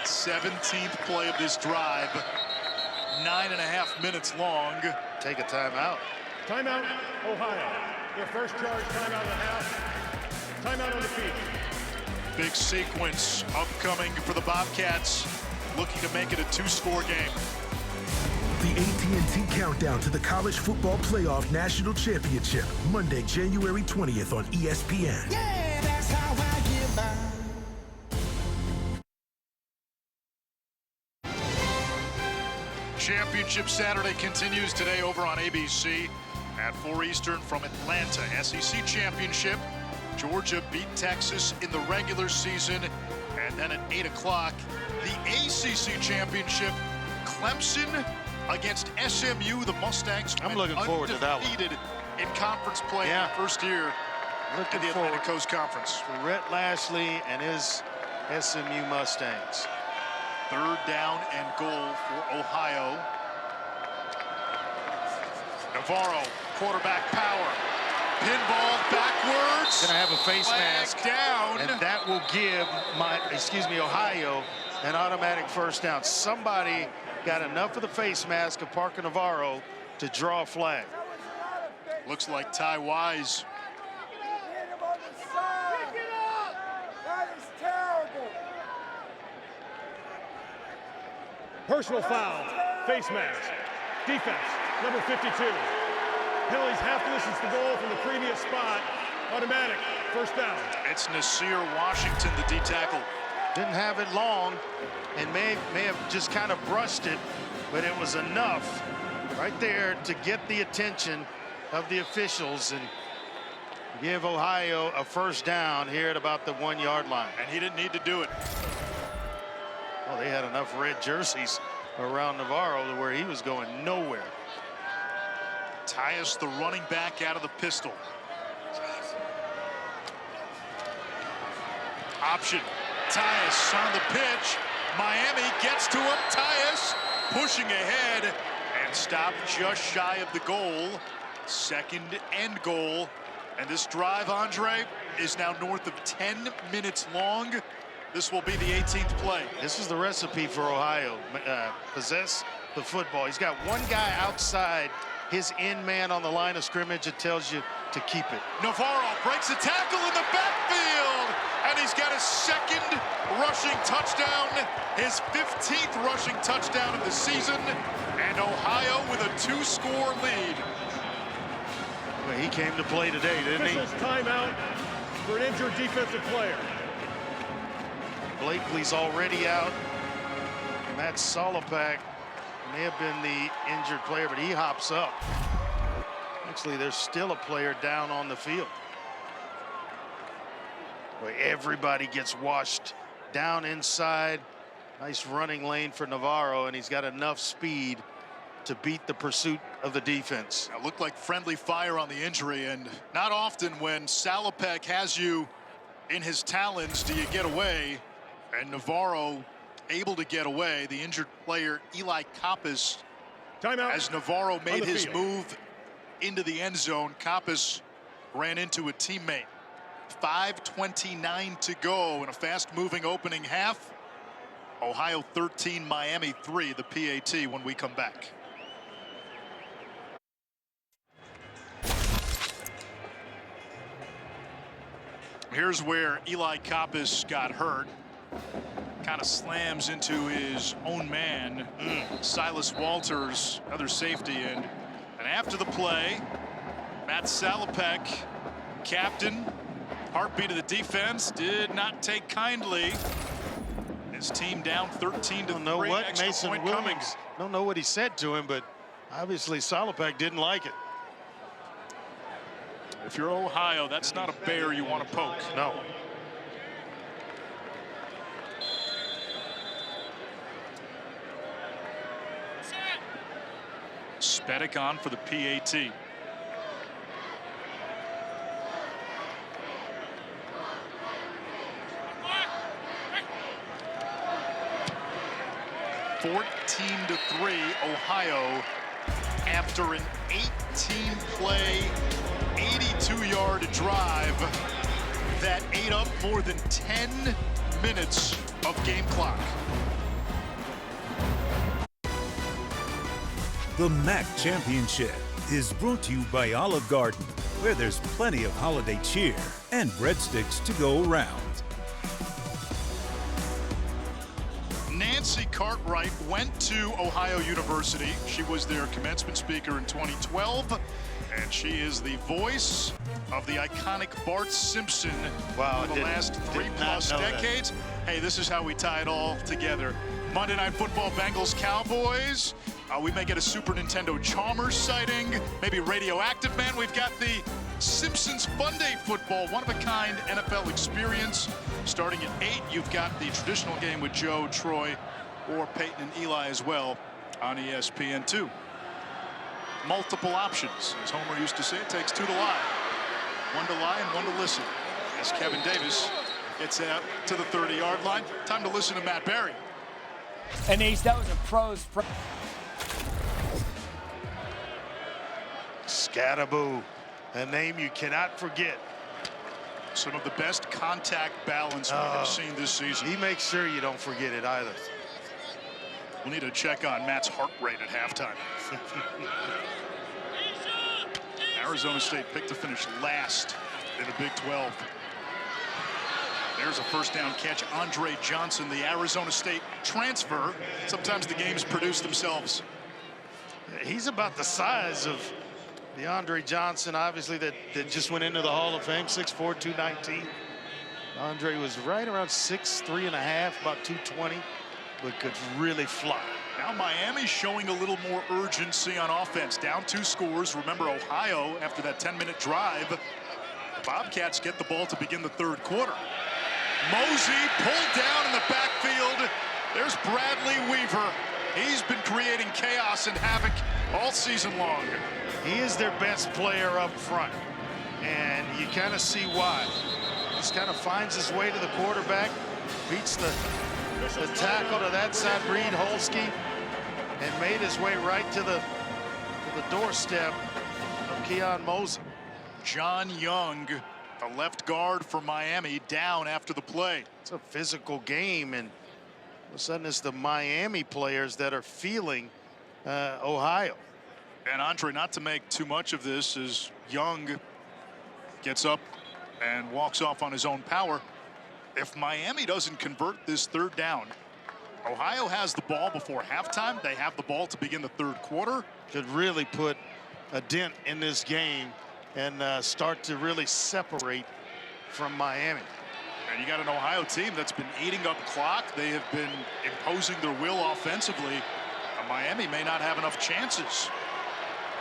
17th play of this drive. 9.5 minutes long. Take a timeout. Timeout, Ohio. Their first charge, timeout and a half. Timeout on the field. Big sequence upcoming for the Bobcats, looking to make it a 2-score game. The AT&T Countdown to the College Football Playoff National Championship, Monday, January 20th on ESPN. Yeah, that's how I get by. Championship Saturday continues today over on ABC at 4 Eastern from Atlanta. SEC Championship. Georgia beat Texas in the regular season. And then at 8 o'clock, the ACC Championship. Clemson against SMU. The Mustangs I'm looking forward to that one. Undefeated in conference play in the first year Looking in the forward Atlantic Coast Conference. to Rhett Lashley and his SMU Mustangs. 3rd down and goal for Ohio. Navarro, quarterback power. Pinball backwards. Gonna have a face mask down. and that will give Ohio an automatic first down. Somebody got enough of the face mask of Parker Navarro to draw a flag. Looks like Ty Wise. Personal foul, face mask, defense, number 52. Penalties half distance to goal from the previous spot, automatic, first down. It's Nasir Washington, the D tackle. Didn't have it long and may have just kind of brushed it, but it was enough right there to get the attention of the officials and give Ohio a first down here at about the 1-yard line. And he didn't need to do it. Well, they had enough red jerseys around Navarro to where he was going nowhere. Tyus, the running back, out of the pistol. Option. Tyus on the pitch. Miami gets to him. Tyus pushing ahead and stopped just shy of the goal. 2nd and goal. And this drive, Andre, is now north of 10 minutes long. This will be the 18th play. This is the recipe for Ohio. Possess the football. He's got one guy outside his end man on the line of scrimmage. It tells you to keep it. Navarro breaks a tackle in the backfield, and he's got his 2nd rushing touchdown, his 15th rushing touchdown of the season, and Ohio with a 2-score lead. Well, he came to play today, didn't he? Officials timeout for an injured defensive player. Blakely's already out. Matt Solopak may have been the injured player, but he hops up. Actually, there's still a player down on the field. Where everybody gets washed down inside. Nice running lane for Navarro, and he's got enough speed to beat the pursuit of the defense. It looked like friendly fire on the injury, and not often when Solopak has you in his talons do you get away. And Navarro able to get away. The injured player, Eli Kappas, Timeout. as Navarro made his field. move into the end zone, Kappas ran into a teammate. 5:29 to go in a fast-moving opening half. Ohio 13, Miami 3, the PAT when we come back. Here's where Eli Kappas got hurt. Kind of slams into his own man. Silas Walters, other safety end. And after the play, Matt Solopak, captain, heartbeat of the defense, did not take kindly. His team down 13 to 3. Don't know what Extra Mason point Williams. coming. Don't know what he said to him, but obviously Solopak didn't like it. If you're Ohio, that's not a bear you want to poke. No. Spedic on for the PAT. (14-3) Ohio after an 18-play, 82-yard drive that ate up more than 10 minutes of game clock. The MAC Championship is brought to you by Olive Garden, where there's plenty of holiday cheer and breadsticks to go around. Nancy Cartwright went to Ohio University. She was their commencement speaker in 2012, and she is the voice of the iconic Bart Simpson for the last 3+ decades. Hey, this is how we tie it all together. Monday Night Football, Bengals, Cowboys. We may get a Super Nintendo Chalmers sighting, maybe Radioactive Man. We've got the Simpsons Fun Day Football, one-of-a-kind NFL experience. Starting at 8, you've got the traditional game with Joe, Troy, or Peyton and Eli as well on ESPN2. Multiple options. As Homer used to say, it takes 2 to lie. 1 to lie and 1 to listen. As Kevin Davis gets out to the 30-yard line. Time to listen to Matt Berry. And Ace, that was a pro's. Scatterboo, a name you cannot forget. Some of the best contact balance we have seen this season. He makes sure you don't forget it either. We'll need to check on Matt's heart rate at halftime. Arizona State picked to finish last in the Big 12. There's a first down catch. Andre Johnson, the Arizona State transfer. Sometimes the games produce themselves. He's about the size of DeAndre Johnson, obviously, that just went into the Hall of Fame, 6'4", 219. Andre was right around 6'3 and a half, about 220, but could really fly. Now Miami showing a little more urgency on offense. Down 2 scores. Remember Ohio, after that 10-minute drive, the Bobcats get the ball to begin the 3rd quarter. Mosey pulled down in the backfield. There's Bradley Weaver. He's been creating chaos and havoc all season long. He is their best player up front, and you kind of see why. Just kind of finds his way to the quarterback, beats the tackle to that side, Reed Holsky, and made his way right to the doorstep of Keon Mosey. John Young, the left guard for Miami, down after the play. It's a physical game, and all of a sudden it's the Miami players that are feeling Ohio. And Andre, not to make too much of this, as Young gets up and walks off on his own power. If Miami doesn't convert this 3rd down, Ohio has the ball before halftime. They have the ball to begin the 3rd quarter. Could really put a dent in this game and start to really separate from Miami. And you got an Ohio team that's been eating up clock. They have been imposing their will offensively. And Miami may not have enough chances.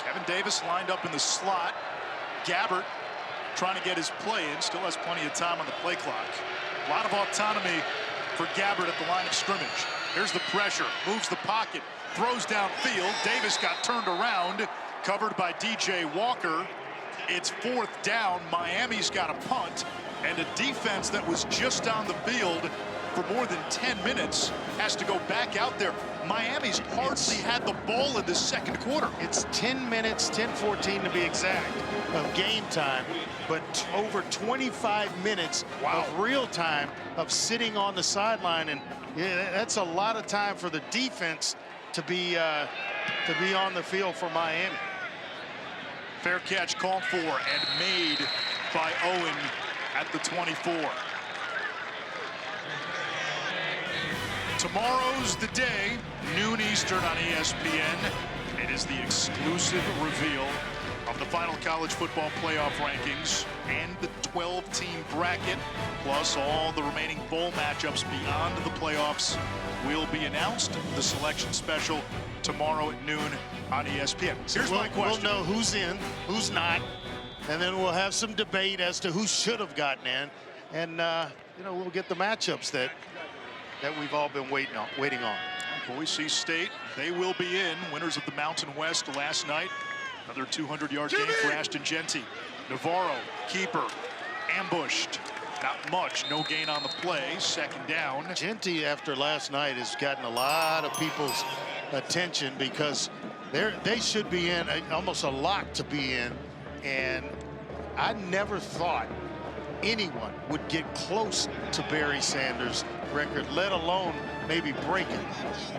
Kevin Davis lined up in the slot. Gabbert trying to get his play in. Still has plenty of time on the play clock. A lot of autonomy for Gabbert at the line of scrimmage. Here's the pressure. Moves the pocket. Throws downfield. Davis got turned around. Covered by DJ Walker. It's 4th down. Miami's got a punt. And a defense that was just on the field for more than 10 minutes has to go back out there. Miami's hardly had the ball in the 2nd quarter. It's 10 minutes, 10:14 to be exact, of game time, but over 25 minutes of real time of sitting on the sideline, and yeah, that's a lot of time for the defense to be on the field for Miami. Fair catch called for and made by Owen at the 24. Tomorrow's the day, noon Eastern on ESPN. It is the exclusive reveal of the final college football playoff rankings and the 12-team bracket, plus all the remaining bowl matchups beyond the playoffs will be announced. The selection special tomorrow at noon on ESPN. Here's my question. We'll know who's in, who's not, and then we'll have some debate as to who should have gotten in, and you know, we'll get the matchups that we've all been waiting on. Boise State, they will be in. Winners of the Mountain West last night. Another 200-yard game for Ashton Jeanty. Navarro, keeper, ambushed. Not much, no gain on the play. 2nd down. Jeanty, after last night, has gotten a lot of people's attention because they should be in, almost a lock to be in. And I never thought anyone would get close to Barry Sanders' record, let alone maybe break it.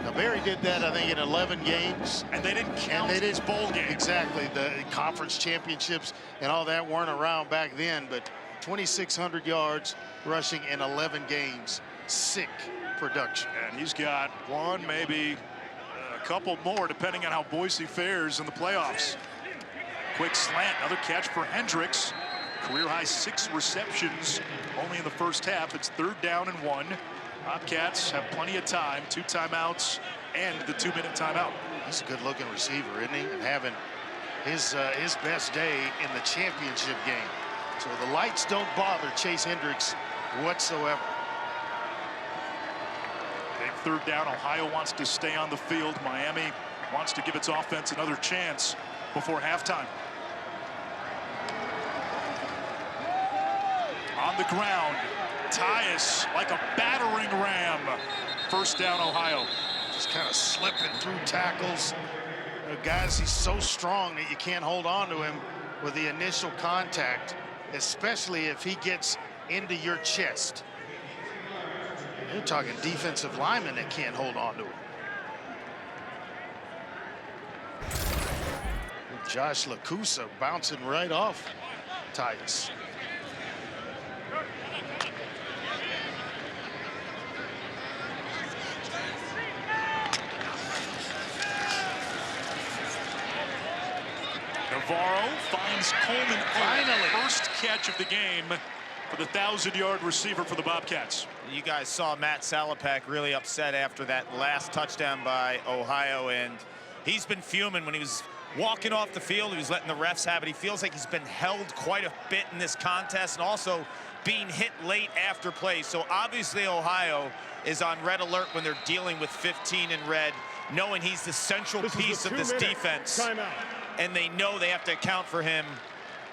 Now, Barry did that, I think, in 11 games. And they didn't count his bowl game. Exactly. The conference championships and all that weren't around back then, but 2,600 yards rushing in 11 games. Sick production. And he's got one, maybe a couple more, depending on how Boise fares in the playoffs. Quick slant, another catch for Hendricks. Career-high 6 receptions only in the first half. It's 3rd down and 1. Bobcats have plenty of time, 2 timeouts and the 2-minute timeout. He's a good-looking receiver, isn't he? And having his best day in the championship game. So the lights don't bother Chase Hendricks whatsoever. Big 3rd down. Ohio wants to stay on the field. Miami wants to give its offense another chance before halftime. On the ground, Tyus like a battering ram. 1st down, Ohio. Just kind of slipping through tackles. Guys, he's so strong that you can't hold on to him with the initial contact, especially if he gets into your chest. You're talking defensive linemen that can't hold on to him. Josh Lacusa bouncing right off Tyus. Navarro finds Coleman. Finally. First catch of the game for the 1,000-yard receiver for the Bobcats. You guys saw Matt Salopek really upset after that last touchdown by Ohio, and he's been fuming when he was walking off the field. He was letting the refs have it. He feels like he's been held quite a bit in this contest and also being hit late after play. So obviously Ohio is on red alert when they're dealing with 15 in red, knowing he's the central piece of this defense. Timeout. And they know they have to account for him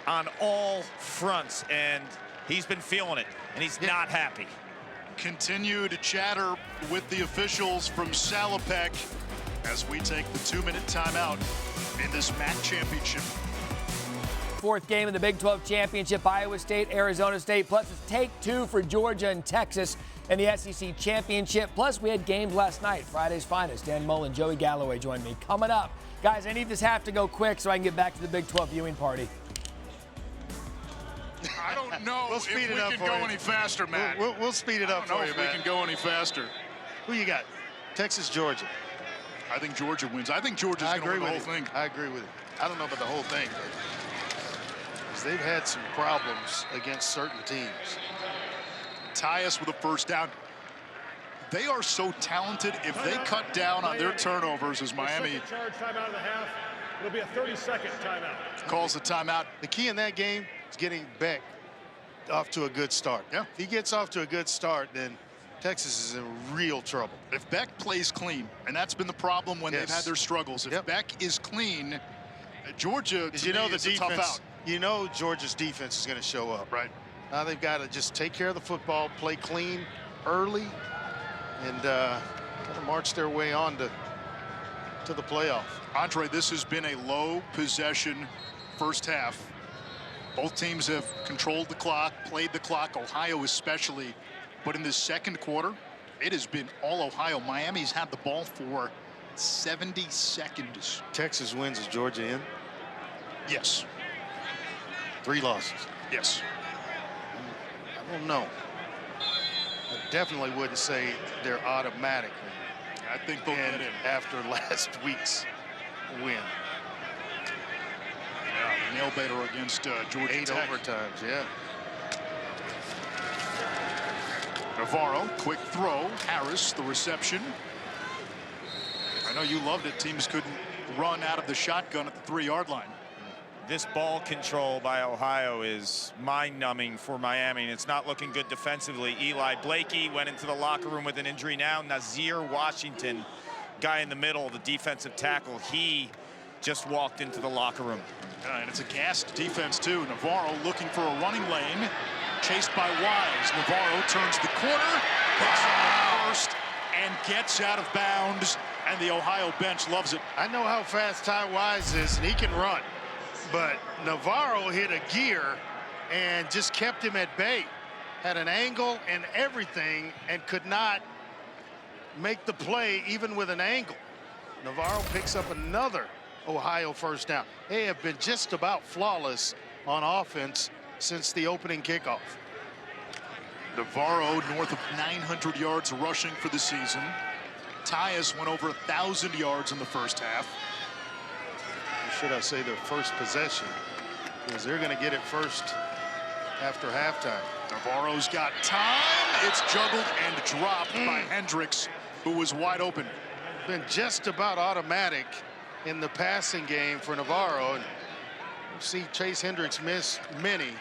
on all fronts, and he's been feeling it, and he's not happy. Continued chatter with the officials from Salopek as we take the 2-minute timeout in this MAC championship. 4th game of the Big 12 championship, Iowa State, Arizona State, plus it's take 2 for Georgia and Texas in the SEC championship. Plus we had games last night. Friday's finest, Dan Mullen, Joey Galloway joined me. Coming up, guys, I need this half to go quick so I can get back to the Big 12 viewing party. I don't know We'll if speed we it up can for go you. any faster, Matt. We'll speed it up for you, I don't know if we can go any faster. Who you got? Texas, Georgia. I think Georgia wins. I think Georgia's going to win the whole thing. I agree with it. I don't know about the whole thing, but they've had some problems against certain teams. Tyus with a 1st down. They are so talented. If they cut down on their turnovers as Miami Charge timeout of the half. It'll be a 30-second timeout. calls the timeout. The key in that game is getting Beck off to a good start. Yeah. If he gets off to a good start, then Texas is in real trouble. If Beck plays clean, and that's been the problem when they've had their struggles. If Beck is clean, Georgia, you know, the is a tough defense, out. you know Georgia's defense is going to show up. Right. Now they've got to just take care of the football, play clean early, and kind of march their way on to the playoff. Andre, this has been a low possession first half. Both teams have controlled the clock, played the clock, Ohio especially. But in this 2nd quarter, it has been all Ohio. Miami's had the ball for 70 seconds. Texas wins. Is Georgia in? Yes. 3 losses. Yes. I don't know. I definitely wouldn't say they're automatically I think they'll get in after last week's win. Yeah, nail biter against Georgia 8 Tech. overtimes, yeah. Navarro, quick throw. Harris, the reception. I know you loved it. Teams couldn't run out of the shotgun at the 3-yard line. This ball control by Ohio is mind-numbing for Miami, and it's not looking good defensively. Eli Blakey went into the locker room with an injury now. Nazir Washington, guy in the middle, the defensive tackle, he just walked into the locker room. And it's a gassed defense, too. Navarro looking for a running lane. Chased by Wise. Navarro turns the corner, picks on the first, and gets out of bounds. And the Ohio bench loves it. I know how fast Ty Wise is, and he can run. But Navarro hit a gear and just kept him at bay. Had an angle and everything and could not make the play even with an angle. Navarro picks up another Ohio first down. They have been just about flawless on offense since the opening kickoff. Navarro north of 900 yards rushing for the season. Tyus went over 1,000 yards in the first half. Or should I say their first possession, because they're going to get it first after halftime. Navarro's got time. It's juggled and dropped by Hendricks, who was wide open. Been just about automatic in the passing game for Navarro. And you see Chase Hendricks miss many.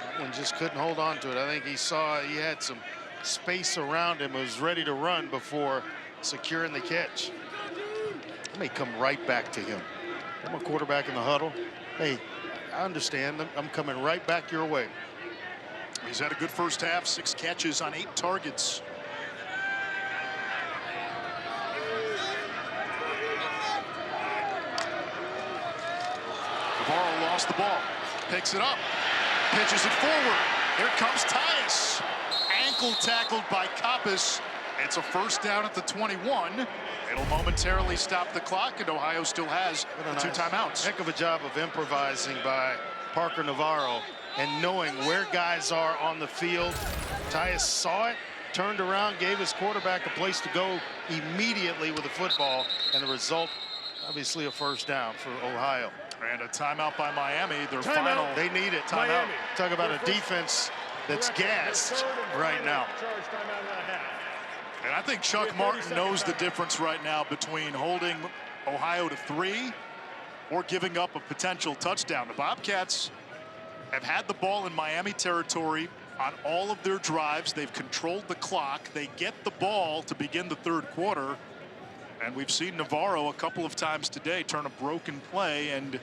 That one just couldn't hold on to it. I think he saw he had some space around him, was ready to run before securing the catch. I may come right back to him. I'm a quarterback in the huddle. Hey, I understand. I'm coming right back your way. He's had a good first half, 6 catches on 8 targets. Navarro lost the ball, picks it up, pitches it forward. Here comes Tyus. Ankle tackled by Kappas. It's a first down at the 21. It'll momentarily stop the clock, and Ohio still has the 2 timeouts. Heck of a job of improvising by Parker Navarro and knowing where guys are on the field. Tyus saw it, turned around, gave his quarterback a place to go immediately with the football, and the result, obviously, a first down for Ohio. And a timeout by Miami. Their Timeout. final. They need it. Timeout. Talk about a defense that's gassed right now. And I think Chuck Martin knows the difference right now between holding Ohio to 3 or giving up a potential touchdown. The Bobcats have had the ball in Miami territory on all of their drives. They've controlled the clock. They get the ball to begin the 3rd quarter. And we've seen Navarro a couple of times today turn a broken play and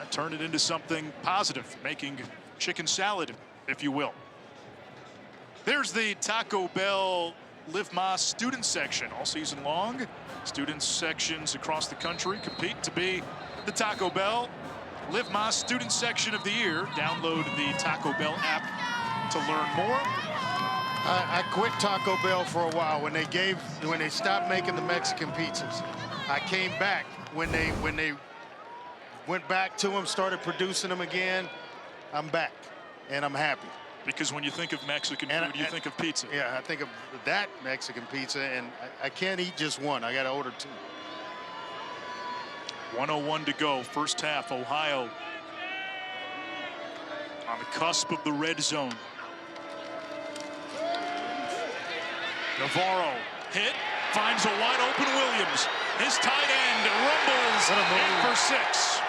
turn it into something positive, making chicken salad, if you will. There's the Taco Bell Live Más student section all season long. Student sections across the country compete to be the Taco Bell Live Más student section of the year. Download the Taco Bell app to learn more. I quit Taco Bell for a while when they stopped making the Mexican pizzas. I came back when they went back to them, started producing them again. I'm back and I'm happy. Because when you think of Mexican food, you think of pizza. Yeah, I think of that Mexican pizza, and I can't eat just one. I got to order 2. 1:01 to go, first half. Ohio on the cusp of the red zone. Navarro hit, finds a wide open Williams. His tight end rumbles in for 6.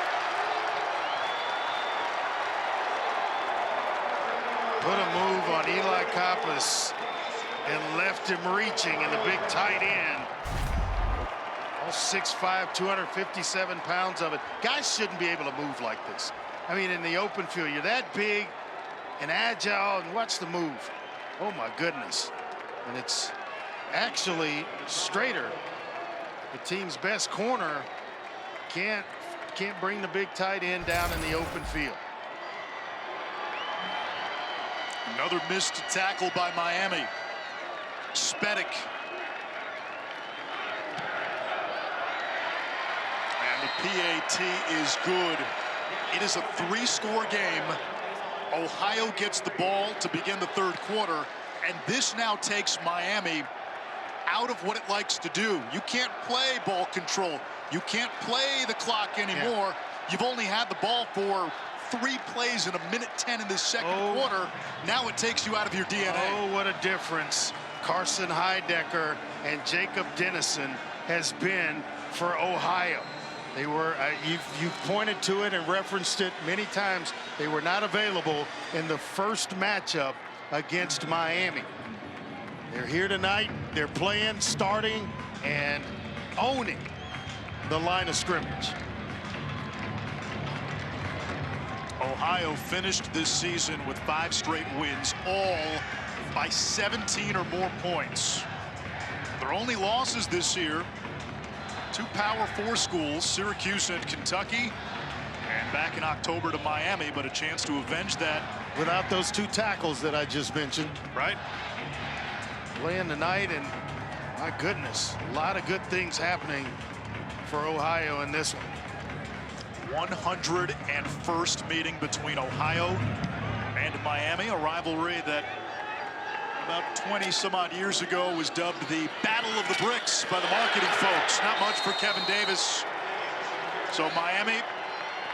Put a move on Eli Kappas and left him reaching in the big tight end. All 6'5", 257 pounds of it. Guys shouldn't be able to move like this. I mean, in the open field, you're that big and agile, and watch the move. Oh my goodness. And it's actually straighter. The team's best corner can't bring the big tight end down in the open field. Another missed tackle by Miami. Spedick. And the PAT is good. It is a 3-score game. Ohio gets the ball to begin the 3rd quarter, and this now takes Miami out of what it likes to do. You can't play ball control. You can't play the clock anymore. Yeah. You've only had the ball for 3 plays in 1:10 in the 2nd quarter. Now it takes you out of your DNA. Oh, what a difference Carson Heidecker and Jacob Dennison has been for Ohio. They were, you've pointed to it and referenced it many times. They were not available in the first matchup against Miami. They're here tonight. They're playing, starting, and owning the line of scrimmage. Ohio finished this season with 5 straight wins, all by 17 or more points. Their only losses this year, 2 Power 4 schools, Syracuse and Kentucky. back in October to Miami, but a chance to avenge that. Without those 2 tackles that I just mentioned. Right. Playing tonight, and my goodness, a lot of good things happening for Ohio in this one. 101st meeting between Ohio and Miami, a rivalry that about 20 some odd years ago was dubbed the Battle of the Bricks by the marketing folks. Not much for Kevin Davis. So Miami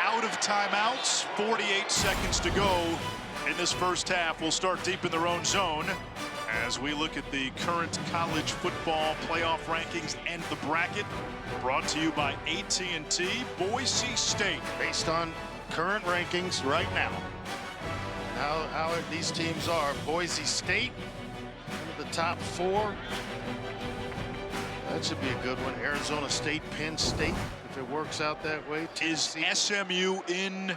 out of timeouts, 48 seconds to go in this first half. We'll start deep in their own zone as we look at the current college football playoff rankings and the bracket, brought to you by AT&T Boise State. Based on current rankings right now, how these teams are. Boise State, the top 4. That should be a good one. Arizona State, Penn State, if it works out that way. Is SMU in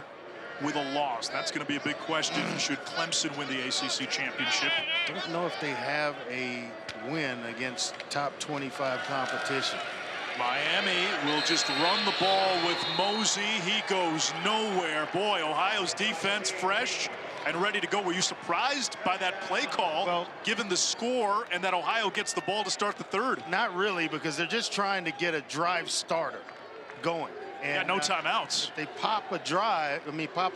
with a loss? That's going to be a big question. Should Clemson win the ACC championship? I don't know if they have a win against top 25 competition. Miami will just run the ball with Mosey. He goes nowhere. Boy, Ohio's defense fresh and ready to go. Were you surprised by that play call, well, given the score, and that Ohio gets the ball to start the third? Not really, because they're just trying to get a drive starter going. And no timeouts. If they pop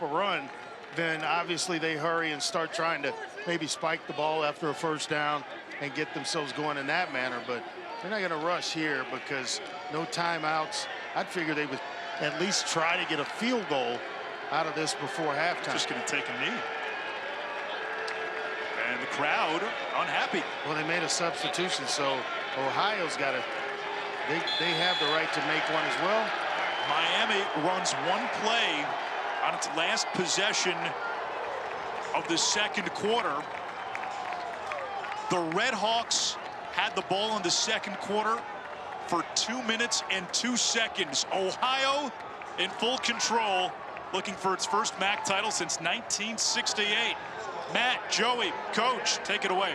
a run, then obviously they hurry and start trying to maybe spike the ball after a first down and get themselves going in that manner. But they're not going to rush here because no timeouts. I'd figure they would at least try to get a field goal out of this before halftime. Just going to take a knee. And the crowd unhappy. Well, they made a substitution, so Ohio's got to, they have the right to make one as well. Miami runs one play on its last possession of the second quarter. The Red Hawks had the ball in the second quarter for 2 minutes and 2 seconds. Ohio in full control, looking for its first MAC title since 1968. Matt, Joey, Coach, take it away.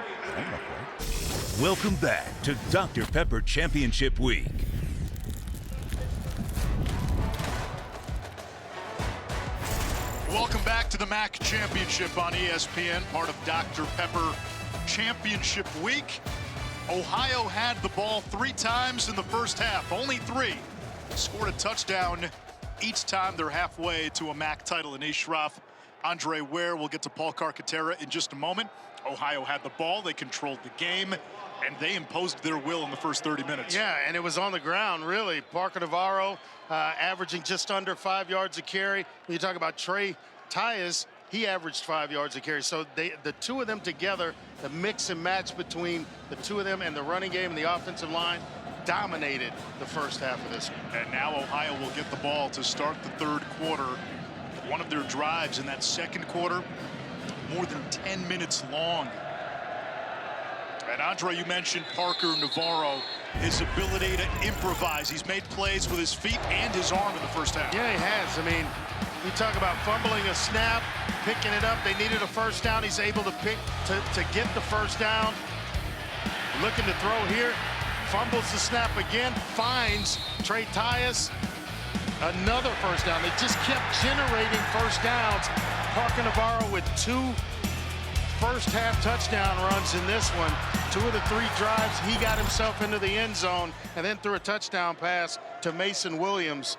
Welcome back to Dr. Pepper Championship Week. Welcome back to the MAC Championship on ESPN, part of Dr. Pepper Championship Week. Ohio had the ball 3 times in the first half, only 3. Scored a touchdown each time. They're halfway to a MAC title. Anish Shroff, Andre Ware. We'll get to Paul Carcaterra in just a moment. Ohio had the ball. They controlled the game, and they imposed their will in the first 30 minutes. Yeah, and it was on the ground, really. Parker Navarro averaging just under 5 yards a carry. When you talk about Trey Tyus, he averaged 5 yards a carry. So the two of them together, the mix and match between the two of them and the running game and the offensive line, dominated the first half of this one. And now Ohio will get the ball to start the third quarter. One of their drives in that second quarter, more than 10 minutes long. And Andre, you mentioned Parker Navarro, his ability to improvise. He's made plays with his feet and his arm in the first half. Yeah, he has. I mean, you talk about fumbling a snap, picking it up. They needed a first down. He's able to get the first down. Looking to throw here. Fumbles the snap again. Finds Trey Tyus. Another first down. They just kept generating first downs. Parker Navarro with 2 first-half touchdown runs in this one. 2 of the 3 drives, he got himself into the end zone and then threw a touchdown pass to Mason Williams.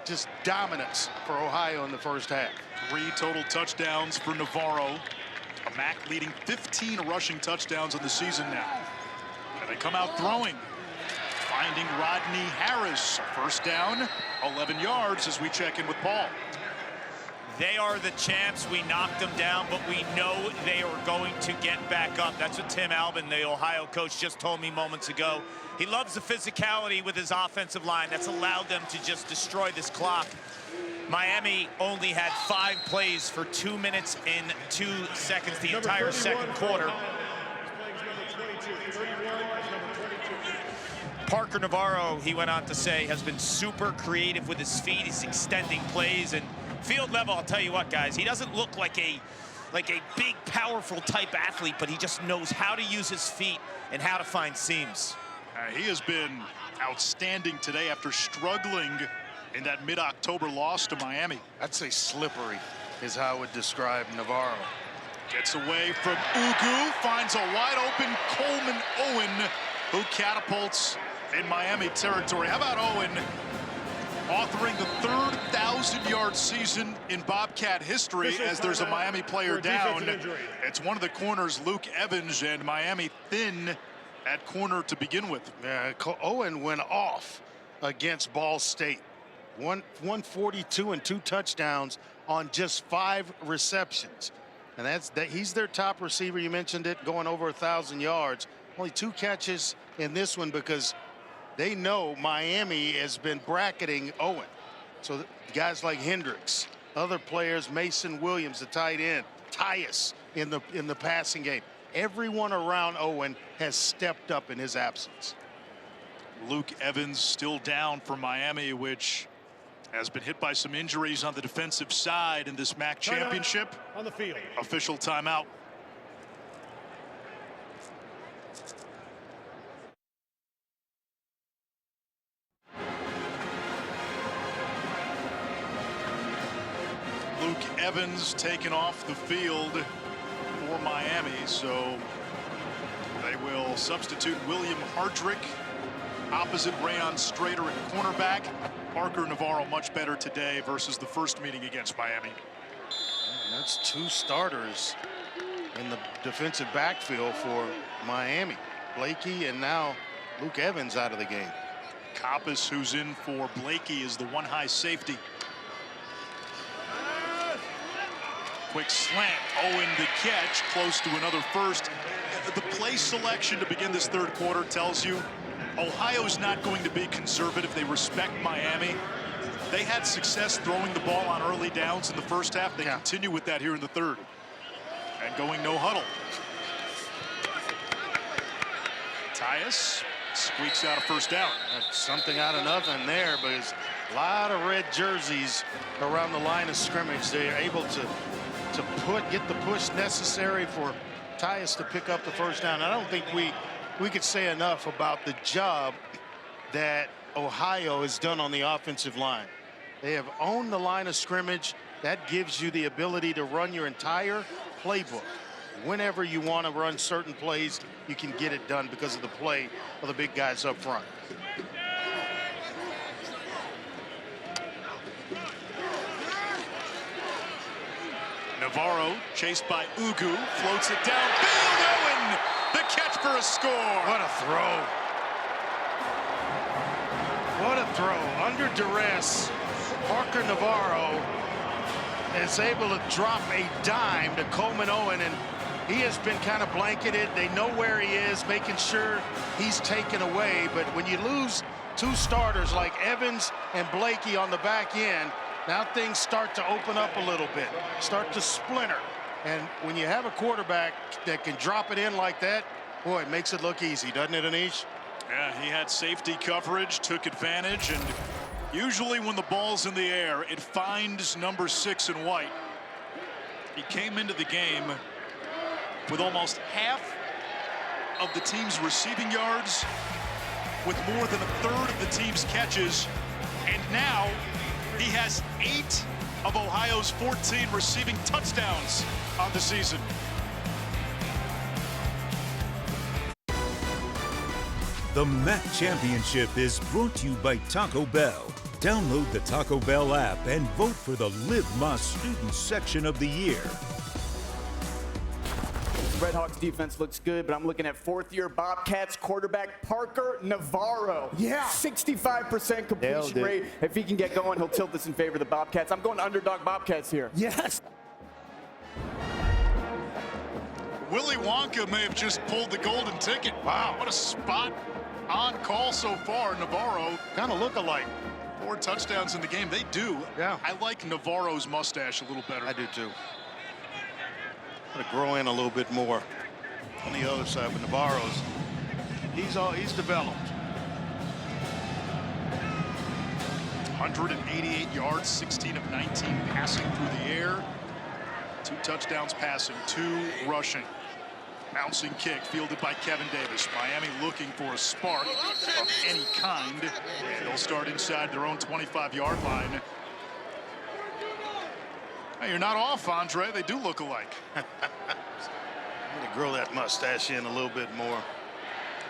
Just dominance for Ohio in the first half. 3 total touchdowns for Navarro. A MAC leading 15 rushing touchdowns in the season now. And they come out throwing. Finding Rodney Harris. First down, 11 yards as we check in with Paul. They are the champs. We knocked them down, but we know they are going to get back up. That's what Tim Albin, the Ohio coach, just told me moments ago. He loves the physicality with his offensive line. That's allowed them to just destroy this clock. Miami only had 5 plays for 2 minutes and 2 seconds the entire second quarter. Parker Navarro, he went on to say, has been super creative with his feet. He's extending plays, and field level, I'll tell you what, guys, he doesn't look like a big, powerful type athlete, but he just knows how to use his feet and how to find seams. He has been outstanding today after struggling in that mid-October loss to Miami. I'd say slippery is how I would describe Navarro. Gets away from Ugu, finds a wide-open Coleman Owen, who catapults in Miami territory. How about Owen authoring the third 1,000-yard season in Bobcat history as there's a Miami player down. It's one of the corners, Luke Evans, and Miami thin at corner to begin with. Yeah, Owen went off against Ball State. 142 and 2 touchdowns on just 5 receptions. And he's their top receiver. You mentioned it, going over 1,000 yards. Only 2 catches in this one because they know Miami has been bracketing Owen. So guys like Hendricks, other players, Mason Williams, the tight end, Tyus in the passing game. Everyone around Owen has stepped up in his absence. Luke Evans still down for Miami, which has been hit by some injuries on the defensive side in this MAC championship. On the field. Official timeout. Luke Evans taken off the field for Miami, so they will substitute William Hardrick opposite Rayon Strader at cornerback. Parker Navarro much better today versus the first meeting against Miami. And that's 2 starters in the defensive backfield for Miami. Blakey and now Luke Evans out of the game. Coppice, who's in for Blakey, is the one high safety. Quick slant. Owen the catch, close to another first. The play selection to begin this third quarter tells you Ohio's not going to be conservative. They respect Miami. They had success throwing the ball on early downs in the first half. They continue with that here in the third. And going no huddle. Tyus squeaks out a first down. That's something out of nothing there, but it's a lot of red jerseys around the line of scrimmage. They're able to get the push necessary for Tyus to pick up the first down. I don't think we could say enough about the job that Ohio has done on the offensive line. They have owned the line of scrimmage. That gives you the ability to run your entire playbook. Whenever you want to run certain plays, you can get it done because of the play of the big guys up front. Navarro chased by Ugu, floats it downfield. Owen, the catch for a score. What a throw. What a throw. Under duress, Parker Navarro is able to drop a dime to Coleman Owen, and he has been kind of blanketed. They know where he is, making sure he's taken away. But when you lose 2 starters like Evans and Blakey on the back end, now things start to open up a little bit, start to splinter. And when you have a quarterback that can drop it in like that, boy, it makes it look easy, doesn't it, Anish? Yeah, he had safety coverage, took advantage, and usually when the ball's in the air, it finds number 6 in white. He came into the game with almost half of the team's receiving yards, with more than a third of the team's catches, and now he has 8 of Ohio's 14 receiving touchdowns on the season. The MAC Championship is brought to you by Taco Bell. Download the Taco Bell app and vote for the Live Más Student Section of the Year. Redhawks defense looks good, but I'm looking at 4th-year Bobcats quarterback Parker Navarro. Yeah. 65% completion rate. If he can get going, he'll tilt this in favor of the Bobcats. I'm going underdog Bobcats here. Yes. Willy Wonka may have just pulled the golden ticket. Wow, what a spot on call so far. Navarro kind of look alike. 4 touchdowns in the game. They do. Yeah. I like Navarro's mustache a little better. I do too. Got to grow in a little bit more on the other side, but Navarro's he's developed. 188 yards, 16 of 19 passing through the air. 2 touchdowns passing, 2 rushing. Bouncing kick fielded by Kevin Davis. Miami looking for a spark of any kind. And they'll start inside their own 25-yard line. Hey, you're not off, Andre. They do look alike. I'm going to grow that mustache in a little bit more.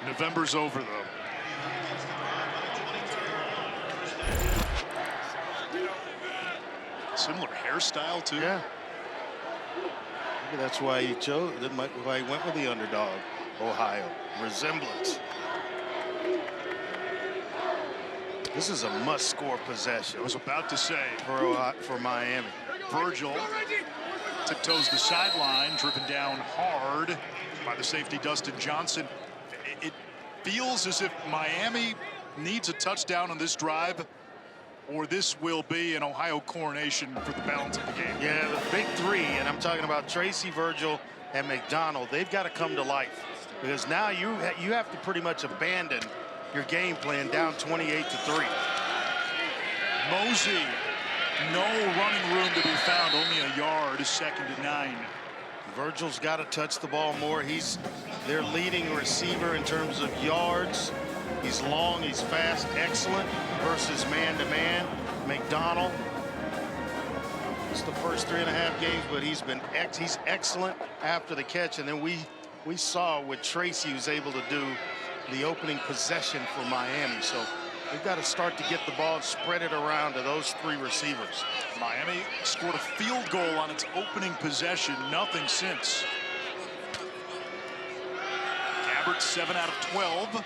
November's over, though. Similar hairstyle, too. Yeah. Maybe that's why he chose. Why he went with the underdog, Ohio. Resemblance. This is a must-score possession. I was about to say for Miami. Virgil tiptoes the sideline, driven down hard by the safety Dustin Johnson. It feels as if Miami needs a touchdown on this drive, or this will be an Ohio coronation for the balance of the game. Yeah, the big three, and I'm talking about Tracy, Virgil, and McDonald. They've got to come to life, because now you have to pretty much abandon your game plan down 28-3. Mosey, no running room to be found, only a yard, 2nd and 9. Virgil's got to touch the ball more. He's their leading receiver in terms of yards. He's long, he's fast, excellent versus man-to-man. McDonald, it's the first 3.5 games, but he's excellent after the catch. And then we saw what Tracy was able to do the opening possession for Miami. So they've got to start to get the ball and spread it around to those 3 receivers. Miami scored a field goal on its opening possession, nothing since. Gabbert 7 out of 12.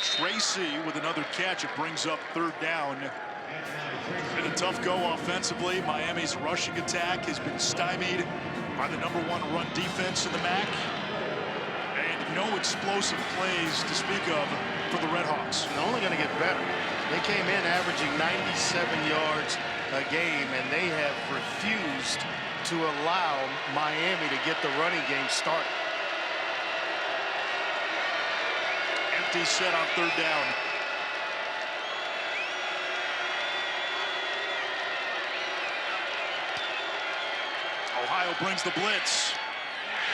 Tracy with another catch. It brings up 3rd down. Been a tough go offensively. Miami's rushing attack has been stymied by the #1 run defense in the MAC. And no explosive plays to speak of for the Redhawks. They're only going to get better. They came in averaging 97 yards a game, and they have refused to allow Miami to get the running game started. Empty set on 3rd down. Ohio brings the blitz.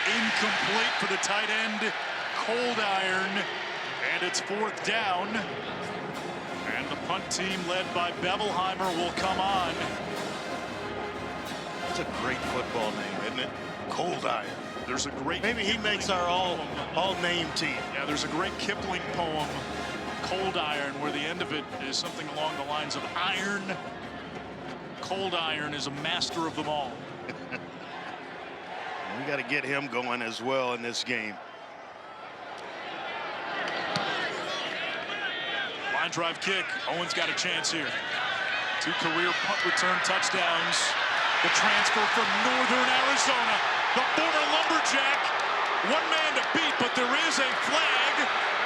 Incomplete for the tight end, Cold Iron, and it's 4th down. And the punt team led by Bevelheimer will come on. That's a great football name, isn't it? Cold Iron. There's a great Maybe he makes our all-name team. Yeah, there's a great Kipling poem, Cold Iron, where the end of it is something along the lines of iron. Cold Iron is a master of them all. We got to get him going as well in this game. Line drive kick. Owens got a chance here. 2 career punt return touchdowns. The transfer from Northern Arizona. The former Lumberjack. 1 man to beat, but there is a flag.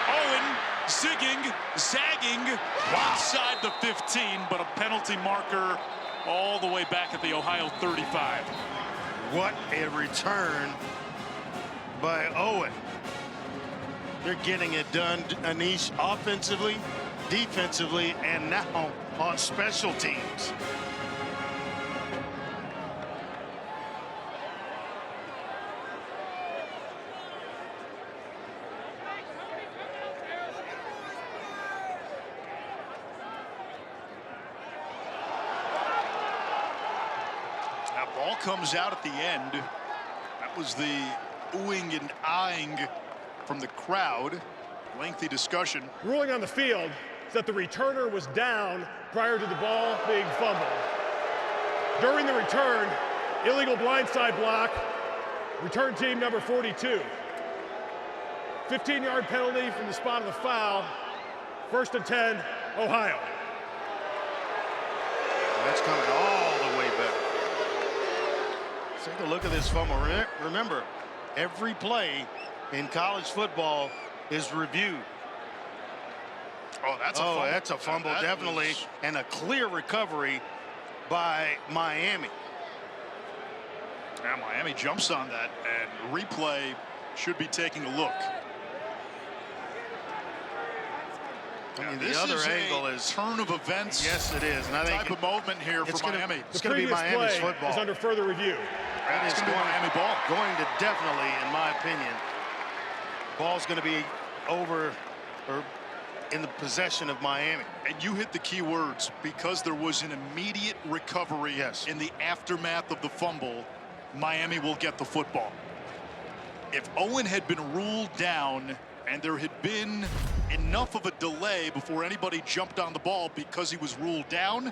Owen zagging outside the 15, but a penalty marker all the way back at the Ohio 35. What a return by Owen. They're getting it done, Anish, offensively, defensively, and now on special teams. Ball comes out at the end. That was the oohing and eyeing from the crowd. Lengthy discussion. Ruling on the field is that the returner was down prior to the ball being fumbled. During the return, illegal blindside block, return team number 42. 15-yard penalty from the spot of the foul. 1st and 10, Ohio. That's coming all the way back. Take a look at this fumble. Remember, every play in college football is reviewed. Oh, that's a fumble. That's a fumble, definitely, and a clear recovery by Miami. Yeah, Miami jumps on that, and replay should be taking a look. I mean, this the other is angle a is turn of events. Yes, it is, and I think type of movement here it's for gonna, Miami. It's The going to be previous Miami's play football. is under further review. That is It's gonna be Miami ball. going to definitely, in my opinion, ball's going to be over or in the possession of Miami. And you hit the key words, because there was an immediate recovery in the aftermath of the fumble. Miami will get the football. If Owen had been ruled down and there had been enough of a delay before anybody jumped on the ball because he was ruled down,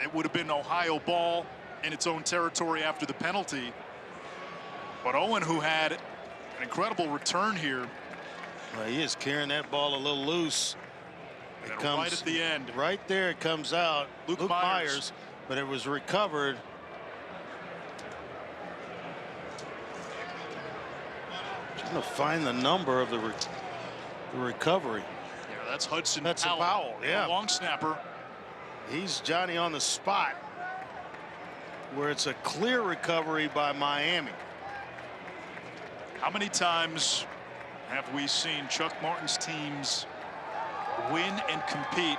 it would have been Ohio ball in its own territory after the penalty. But Owen, who had an incredible return here. Well, he is carrying that ball a little loose. It comes right at the end. Right there it comes out. Luke Myers. But it was recovered. Trying to find the number of the recovery. Yeah, that's Hudson That's Powell. a Powell, yeah. The long snapper. He's Johnny on the spot, where it's a clear recovery by Miami. How many times have we seen Chuck Martin's teams win and compete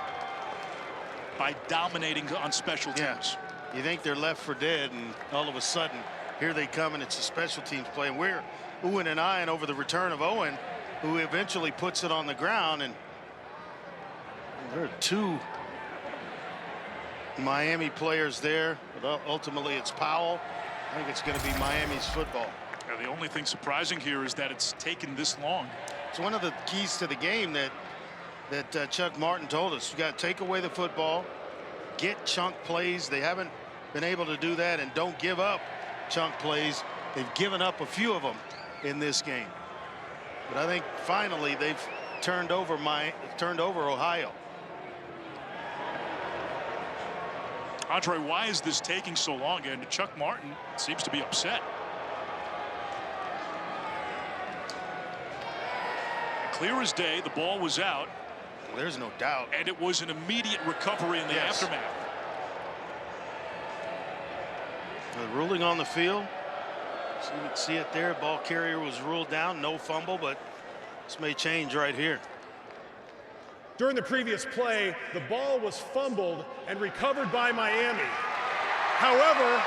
by dominating on special teams? You think they're left for dead, and all of a sudden, here they come, and it's a special teams play. And we're oohing and eyeing over the return of Owen, who eventually puts it on the ground. And there are two Miami players there, but ultimately it's Powell. I think it's going to be Miami's football. Yeah, the only thing surprising here is that it's taken this long. It's one of the keys to the game that Chuck Martin told us. You got to take away the football, get chunk plays. They haven't been able to do that, and don't give up chunk plays. They've given up a few of them in this game. But I think finally they've turned over Ohio. Andre, why is this taking so long? And Chuck Martin seems to be upset. Clear as day, the ball was out. There's no doubt. And it was an immediate recovery in the aftermath. The ruling on the field. So you can see it there. Ball carrier was ruled down. No fumble, but this may change right here. During the previous play, the ball was fumbled and recovered by Miami. However,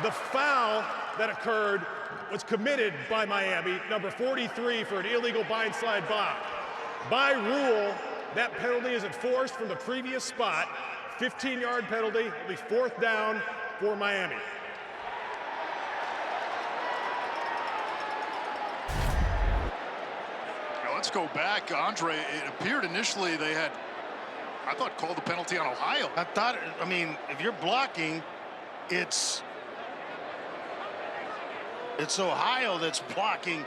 the foul that occurred was committed by Miami, number 43, for an illegal blindside block. By rule, that penalty is enforced from the previous spot. 15-yard penalty, it'll be 4th down for Miami. Now let's go back, Andre. It appeared initially they had, I thought, called the penalty on Ohio. I mean, if you're blocking, it's Ohio that's blocking.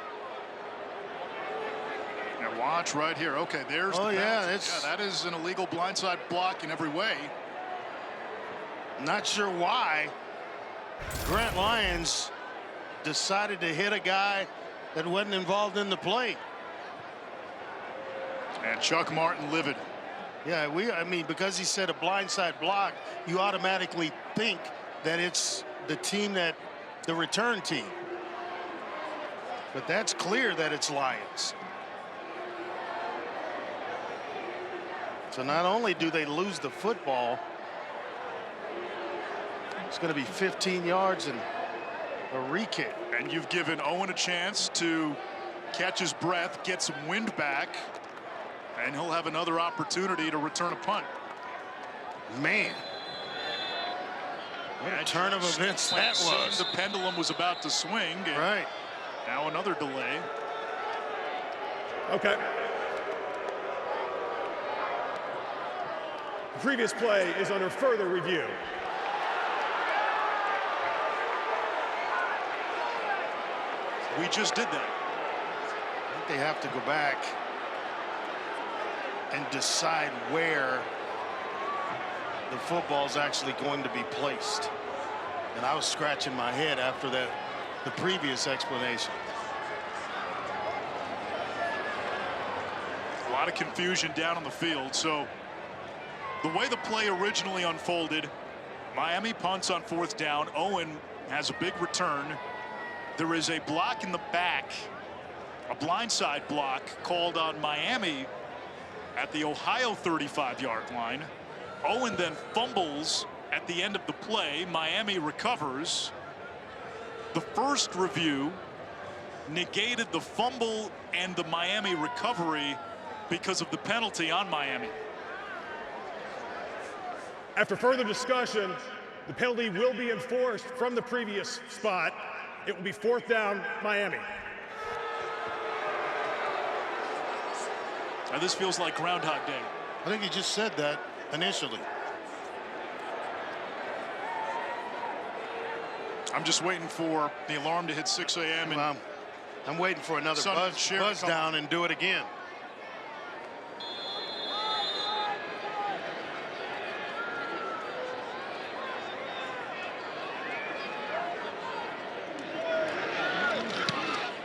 Now watch right here. Okay, there's the penalty. Yeah, that is an illegal blindside block in every way. Not sure why Grant Lyons decided to hit a guy that wasn't involved in the play. And Chuck Martin livid. Yeah, I mean, because he said a blindside block, you automatically think that it's the return team. But that's clear that it's Lyons. So not only do they lose the football, it's going to be 15 yards and a re-kick. And you've given Owen a chance to catch his breath, get some wind back, and he'll have another opportunity to return a punt. Man. What a turn of events that was. The pendulum was about to swing. Right. Now another delay. Okay. The previous play is under further review. We just did that. I think they have to go back and decide where the football's actually going to be placed. And I was scratching my head after the previous explanation. A lot of confusion down on the field. So the way the play originally unfolded, Miami punts on 4th down. Owen has a big return. There is a block in the back, a blindside block called on Miami, at the Ohio 35-yard line. Owen then fumbles at the end of the play. Miami recovers. The first review negated the fumble and the Miami recovery because of the penalty on Miami. After further discussion, the penalty will be enforced from the previous spot. It will be 4th down, Miami. Now this feels like Groundhog Day. I think he just said that initially. I'm just waiting for the alarm to hit 6 a.m. and I'm waiting for another buzz down and do it again.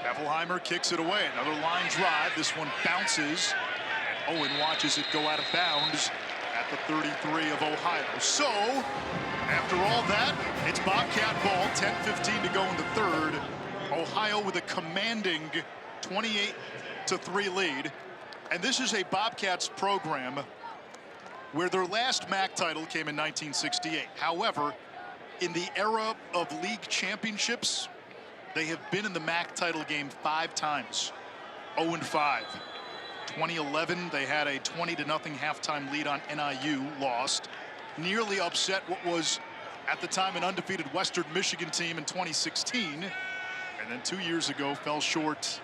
Bevelheimer kicks it away. Another line drive. This one bounces. And Owen watches it go out of bounds at the 33 of Ohio. So, after all that, it's Bobcat ball. 10:15 to go in the third. Ohio with a commanding 28-3 lead. And this is a Bobcats program where their last MAC title came in 1968. However, in the era of league championships, they have been in the MAC title game 5 times. 0-5. 2011, they had a 20-0 halftime lead on NIU, lost. Nearly upset what was, at the time, an undefeated Western Michigan team in 2016. And then 2 years ago, fell short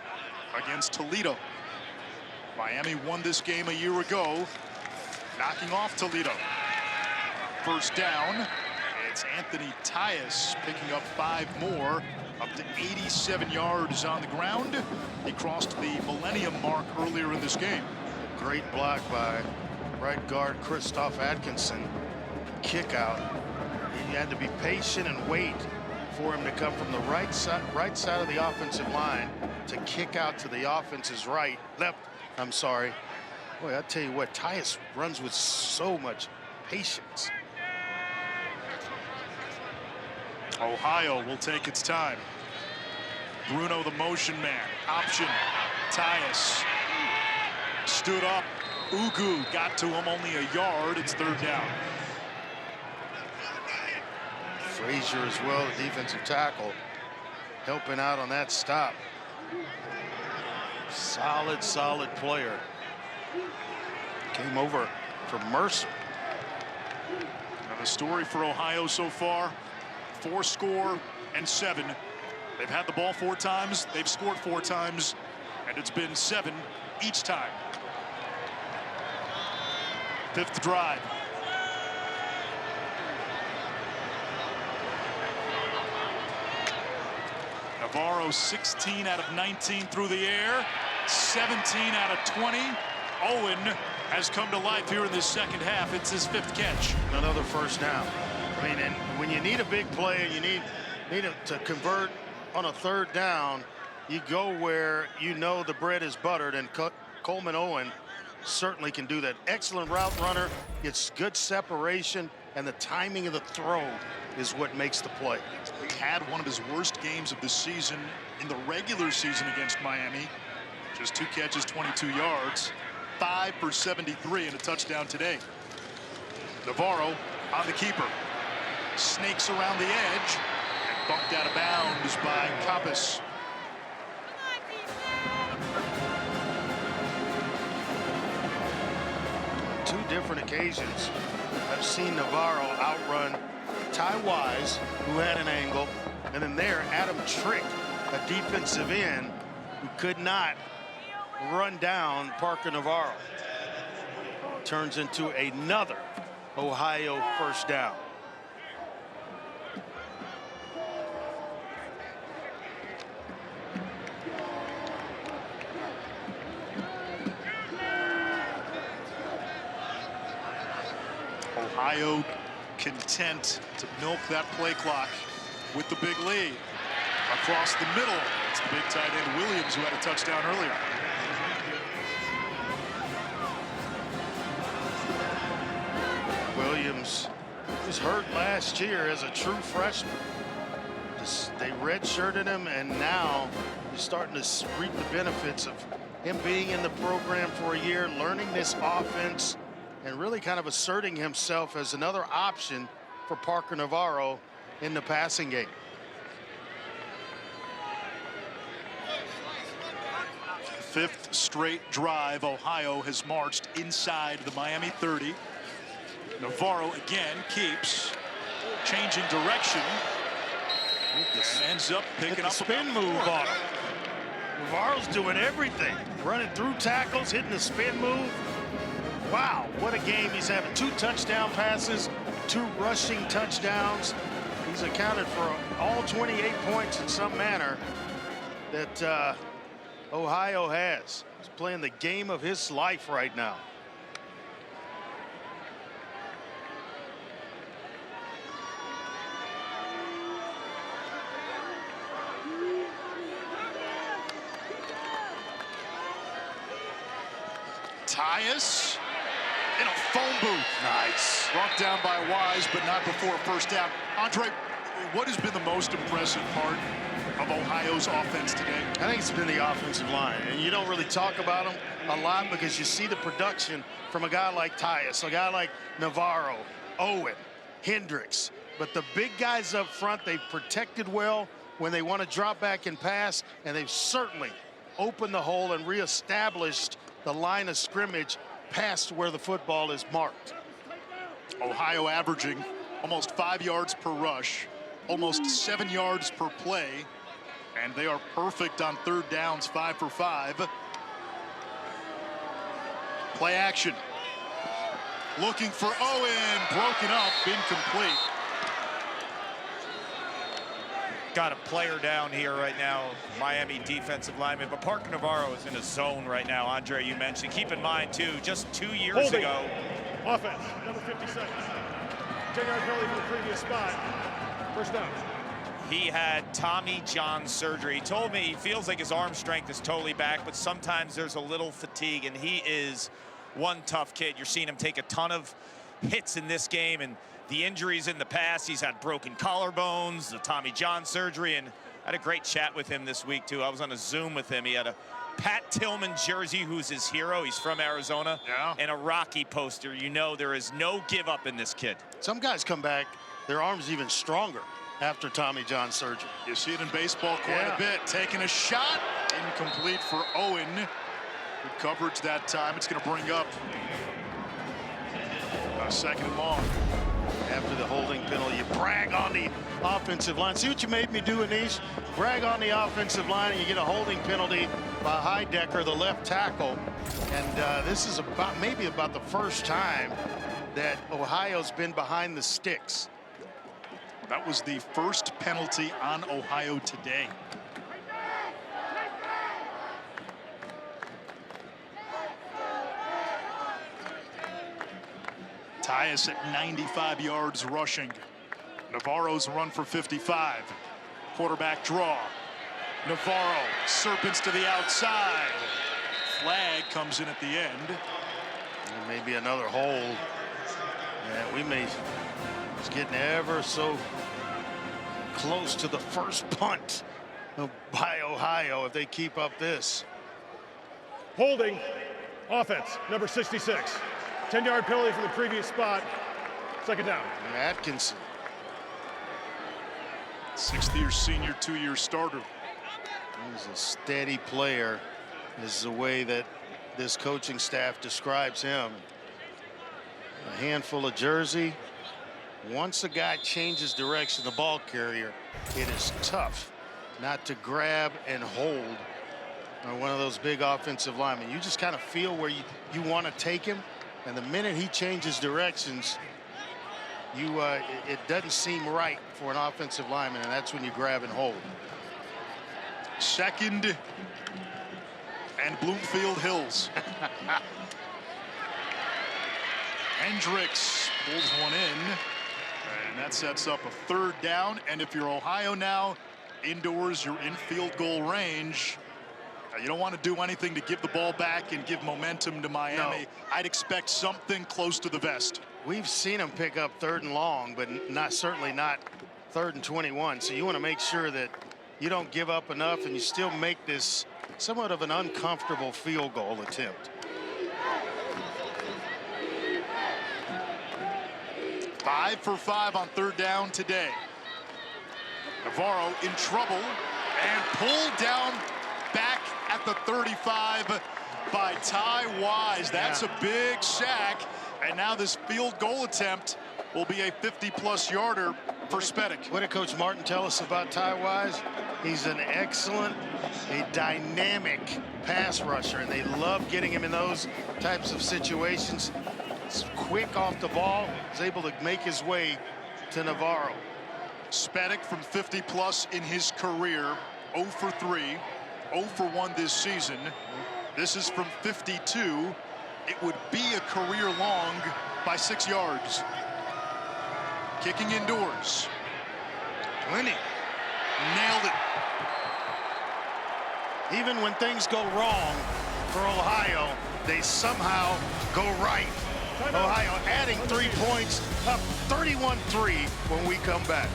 against Toledo. Miami won this game a year ago, knocking off Toledo. First down, it's Anthony Tyus picking up 5 more, up to 87 yards on the ground. He crossed the millennium mark earlier in this game. Great block by right guard Christoph Atkinson. Kick out. He had to be patient and wait for him to come from the right side of the offensive line to kick out to the offense's left. I'm sorry. Boy, I tell you what, Tyus runs with so much patience. Ohio will take its time. Bruno, the motion man, option. Tyus stood up. Ugu got to him, only a yard. It's 3rd down. Frazier as well, the defensive tackle, helping out on that stop. Solid player. Came over for Mercer. Now the story for Ohio so far, 4 score and 7. They've had the ball 4 times, they've scored 4 times, and it's been 7 each time. 5th drive. Navarro 16 out of 19 through the air, 17 out of 20. Owen has come to life here in this second half. It's his 5th catch. Another first down. I mean, and when you need a big play and you need to convert on a 3rd down, you go where you know the bread is buttered, and Coleman Owen certainly can do that. Excellent route runner, gets good separation, and the timing of the throw is what makes the play. He had one of his worst games of the season in the regular season against Miami. Just 2 catches, 22 yards, 5 for 73 and a touchdown today. Navarro on the keeper. Snakes around the edge and bumped out of bounds by Kappas. Two different occasions, I've seen Navarro outrun Ty Wise, who had an angle, and then there, Adam Trick, a defensive end, who could not run down Parker Navarro. Turns into another Ohio first down. Ohio content to milk that play clock with the big lead. Across the middle, it's the big tight end Williams, who had a touchdown earlier. Williams was hurt last year as a true freshman. They redshirted him, and now he's starting to reap the benefits of him being in the program for a year, learning this offense, and really kind of asserting himself as another option for Parker Navarro in the passing game. Fifth straight drive, Ohio has marched inside the Miami 30. Navarro again keeps changing direction. And ends up picking up a spin move on him. Navarro's doing everything. Running through tackles, hitting the spin move. Wow, what a game he's having. 2 touchdown passes, 2 rushing touchdowns. He's accounted for all 28 points in some manner that Ohio has. He's playing the game of his life right now. Tyus in a phone booth. Nice. Brought down by Wise, but not before first down. Andre, what has been the most impressive part of Ohio's offense today? I think it's been the offensive line. And you don't really talk about them a lot because you see the production from a guy like Tyus, a guy like Navarro, Owen, Hendricks. But the big guys up front, they've protected well when they want to drop back and pass, and they've certainly opened the hole and reestablished the line of scrimmage past where the football is marked. Ohio averaging almost 5 yards per rush, almost 7 yards per play, and they are perfect on third downs, 5 for 5. Play action. Looking for Owen, broken up, incomplete. Got a player down here right now, Miami defensive lineman, but Parker Navarro is in a zone right now. Andre, you mentioned. Keep in mind, too, just 2 years ago. Offense, number 57. 10-yard penalty from the previous spot. First down. He had Tommy John surgery. He told me he feels like his arm strength is totally back, but sometimes there's a little fatigue, and he is one tough kid. You're seeing him take a ton of hits in this game, and the injuries in the past, he's had broken collarbones, the Tommy John surgery, and I had a great chat with him this week, too. I was on a Zoom with him. He had a Pat Tillman jersey, who's his hero. He's from Arizona. Yeah. And a Rocky poster. You know there is no give up in this kid. Some guys come back, their arms even stronger after Tommy John surgery. You see it in baseball quite a bit. Taking a shot, incomplete for Owen. Good coverage that time. It's going to bring up a 2nd and long. After the holding penalty, you brag on the offensive line. See what you made me do, Anish? Brag on the offensive line, and you get a holding penalty by Heidecker, the left tackle. And this is maybe about the first time that Ohio's been behind the sticks. That was the first penalty on Ohio today. Tyus at 95 yards rushing. Navarro's run for 55. Quarterback draw. Navarro serpents to the outside. Flag comes in at the end. And maybe another hold. Yeah, we may. It's getting ever so close to the first punt by Ohio if they keep up this. Holding. Offense, number 66. 10-yard penalty from the previous spot. 2nd down. Atkinson. 6th-year senior, 2-year starter. He's a steady player. This is the way that this coaching staff describes him. A handful of jersey. Once a guy changes direction, the ball carrier, it is tough not to grab and hold on one of those big offensive linemen. You just kind of feel where you want to take him. And the minute he changes directions, it doesn't seem right for an offensive lineman, and that's when you grab and hold. 2nd and Bloomfield Hills. Hendricks pulls one in, and that sets up a 3rd down. And if you're Ohio now, indoors, you're in field goal range. You don't want to do anything to give the ball back and give momentum to Miami. No. I'd expect something close to the vest. We've seen them pick up 3rd and long, but certainly not 3rd and 21. So you want to make sure that you don't give up enough and you still make this somewhat of an uncomfortable field goal attempt. 5 for 5 on 3rd down today. Navarro in trouble and pulled down back at the 35 by Ty Wise. That's a big sack, and now this field goal attempt will be a 50-plus yarder for Spetic. What did Coach Martin tell us about Ty Wise? He's an excellent, a dynamic pass rusher, and they love getting him in those types of situations. He's quick off the ball. He's able to make his way to Navarro. Spetic from 50-plus in his career, 0 for 3, 0 for 1 this season. This is from 52. It would be a career long by 6 yards. Kicking indoors. 20. Nailed it. Even when things go wrong for Ohio, they somehow go right. Ohio adding 3 points, up 31-3 when we come back.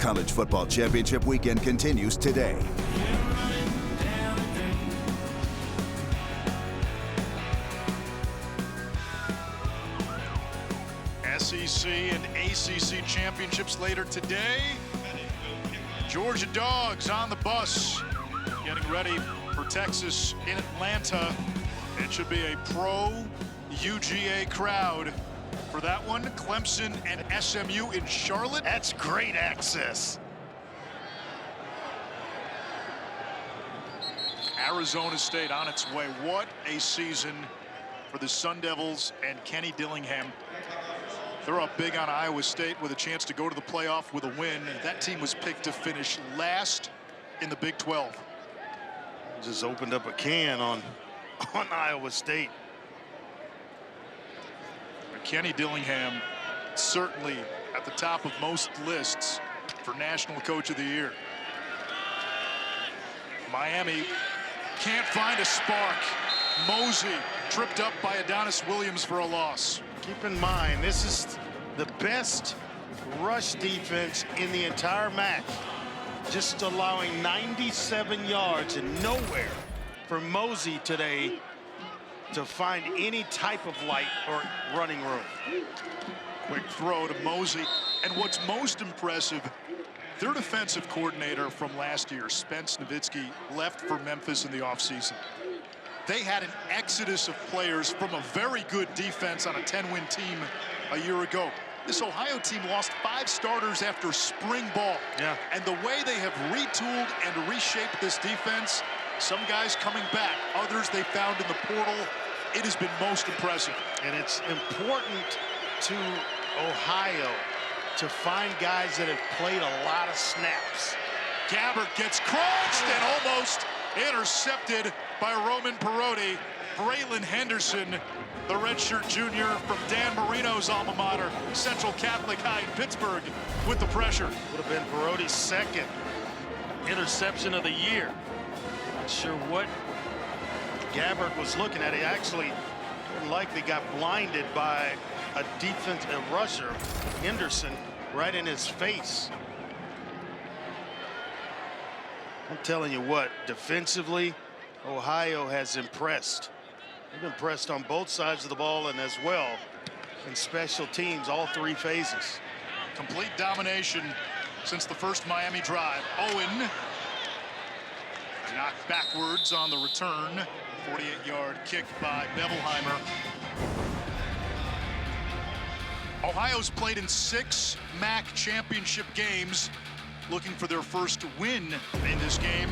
College football championship weekend continues today. SEC and ACC championships later today. Georgia Dogs on the bus, getting ready for Texas in Atlanta. It should be a pro UGA crowd for that one. Clemson and SMU in Charlotte. That's great access. Arizona State on its way. What a season for the Sun Devils and Kenny Dillingham. They're up big on Iowa State with a chance to go to the playoff with a win. That team was picked to finish last in the Big 12. Just opened up a can on Iowa State. Kenny Dillingham certainly at the top of most lists for National Coach of the Year. Miami can't find a spark. Mosey tripped up by Adonis Williams for a loss. Keep in mind, this is the best rush defense in the entire match. Just allowing 97 yards and nowhere for Mosey today to find any type of light or running room. Quick throw to Mosey. And what's most impressive, their defensive coordinator from last year, Spence Nowitzki, left for Memphis in the offseason. They had an exodus of players from a very good defense on a 10-win team a year ago. This Ohio team lost 5 starters after spring ball. Yeah. And the way they have retooled and reshaped this defense, some guys coming back, others they found in the portal. It has been most impressive. And it's important to Ohio to find guys that have played a lot of snaps. Gabbert gets crunched and almost intercepted by Roman Perotti. Braylon Henderson, the redshirt junior from Dan Marino's alma mater, Central Catholic High in Pittsburgh, with the pressure. Would have been Perotti's second interception of the year. Not sure what Gabbert was looking at. He actually likely got blinded by a rusher, Henderson, right in his face. I'm telling you what, defensively, Ohio has impressed. They've impressed on both sides of the ball and as well in special teams, all 3 phases. Complete domination since the first Miami drive. Owen knocked backwards on the return. 48-yard kick by Bevelheimer. Ohio's played in 6 MAC championship games, looking for their first win in this game.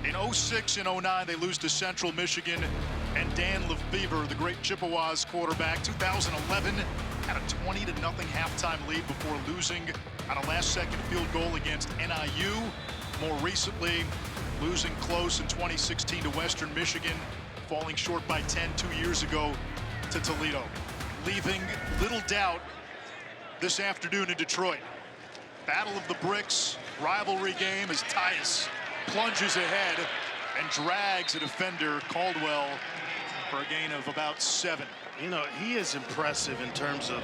In 06 and 09, they lose to Central Michigan, and Dan Lefevre, the great Chippewas quarterback, 2011, had a 20-0 halftime lead before losing on a last-second field goal against NIU. More recently, losing close in 2016 to Western Michigan, falling short by 10 2 years ago to Toledo. Leaving little doubt this afternoon in Detroit. Battle of the Bricks, rivalry game as Tyus plunges ahead and drags a defender, Caldwell, for a gain of about 7. You know, he is impressive in terms of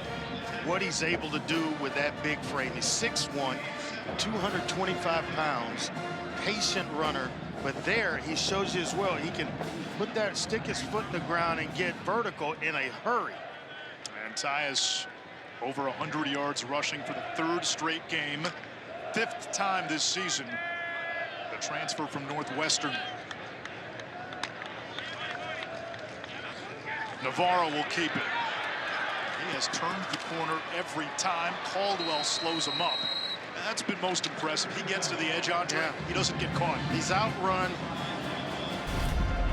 what he's able to do with that big frame. He's 6'1", 225 pounds, patient runner, but there he shows you as well. He can stick his foot in the ground and get vertical in a hurry. And Tyus over 100 yards rushing for the 3rd straight game, 5th time this season. The transfer from Northwestern. Navarro will keep it. He has turned the corner every time. Caldwell slows him up. That's been most impressive. He gets to the edge, Andre. Yeah. He doesn't get caught. He's outrun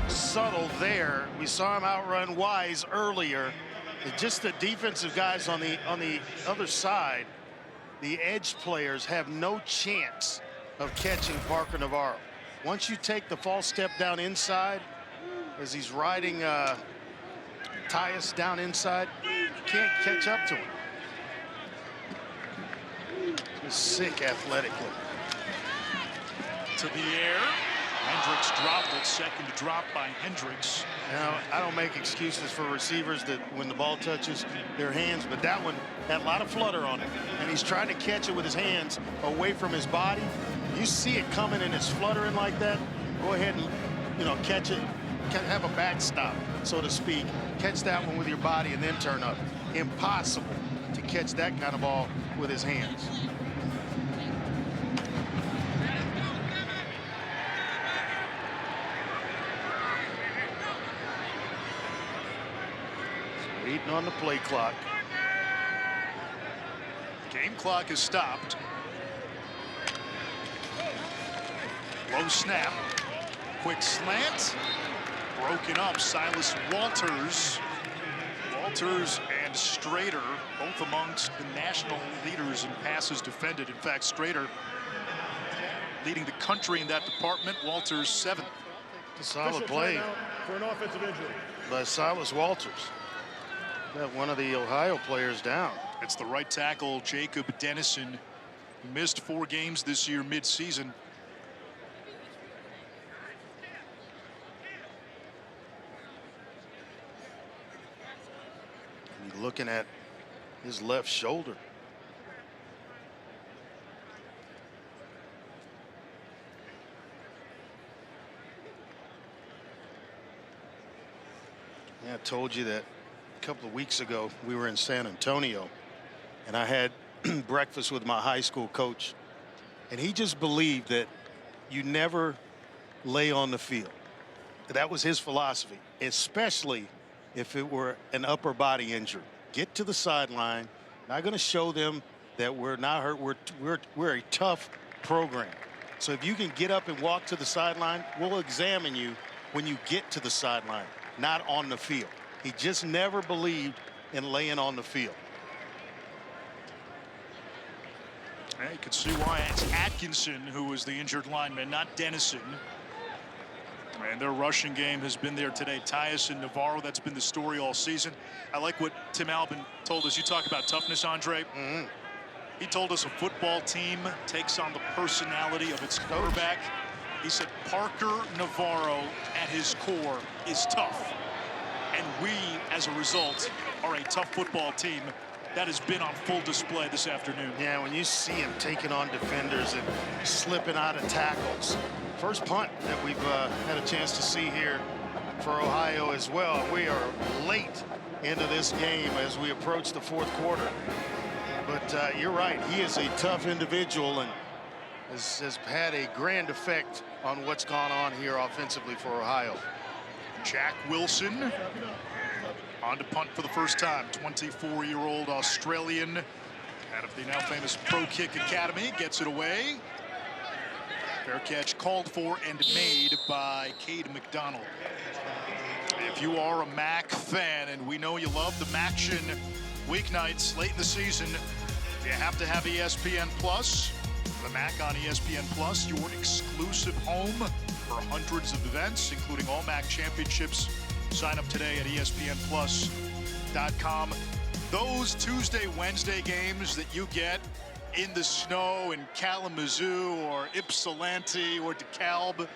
Subtle there. We saw him outrun Wise earlier. Just the defensive guys on the other side, the edge players have no chance of catching Parker Navarro. Once you take the false step down inside, as he's riding Tyus down inside, you can't catch up to him. Just sick athletically. To the air. Hendricks dropped it. Second drop by Hendricks. Now, I don't make excuses for receivers that when the ball touches their hands, but that one had a lot of flutter on it. And he's trying to catch it with his hands away from his body. You see it coming and it's fluttering like that. Go ahead and, catch it. Have a backstop, so to speak. Catch that one with your body and then turn up. Impossible to catch that kind of ball with his hands. Waiting on the play clock. Game clock is stopped. Low snap. Quick slant. Broken up. Silas Walters. Walters and Strader, both amongst the national leaders in passes defended. In fact, Strader leading the country in that department. Walters 7th. A solid play for an offensive injury by Silas Walters. Got one of the Ohio players down. It's the right tackle, Jacob Dennison, who missed 4 games this year mid-season. You're looking at his left shoulder. Yeah, I told you that a couple of weeks ago we were in San Antonio and I had breakfast with my high school coach, and he just believed that you never lay on the field. That was his philosophy, especially if it were an upper body injury. Get to the sideline. Not going to show them that we're not hurt. We're a tough program. So if you can get up and walk to the sideline, we'll examine you when you get to the sideline, not on the field. He just never believed in laying on the field. Yeah, you can see why. It's Atkinson who was the injured lineman, not Dennison. And their rushing game has been there today. Tyus and Navarro, that's been the story all season. I like what Tim Albin told us. You talk about toughness, Andre. He told us a football team takes on the personality of its quarterback. He said Parker Navarro at his core is tough. And we, as a result, are a tough football team. That has been on full display this afternoon. Yeah, when you see him taking on defenders and slipping out of tackles. First punt that we've had a chance to see here for Ohio as well. We are late into this game as we approach the 4th quarter. But you're right, he is a tough individual and has had a grand effect on what's gone on here offensively for Ohio. Jack Wilson on to punt for the first time. 24-year-old Australian out of the now famous Pro Kick Academy gets it away. Fair catch called for and made by Cade McDonald. If you are a MAC fan, and we know you love the MACtion weeknights late in the season, you have to have ESPN Plus. The MAC on ESPN Plus, your exclusive home for hundreds of events, including all MAC championships. Sign up today at ESPNplus.com. Those Tuesday, Wednesday games that you get in the snow in Kalamazoo or Ypsilanti or DeKalb,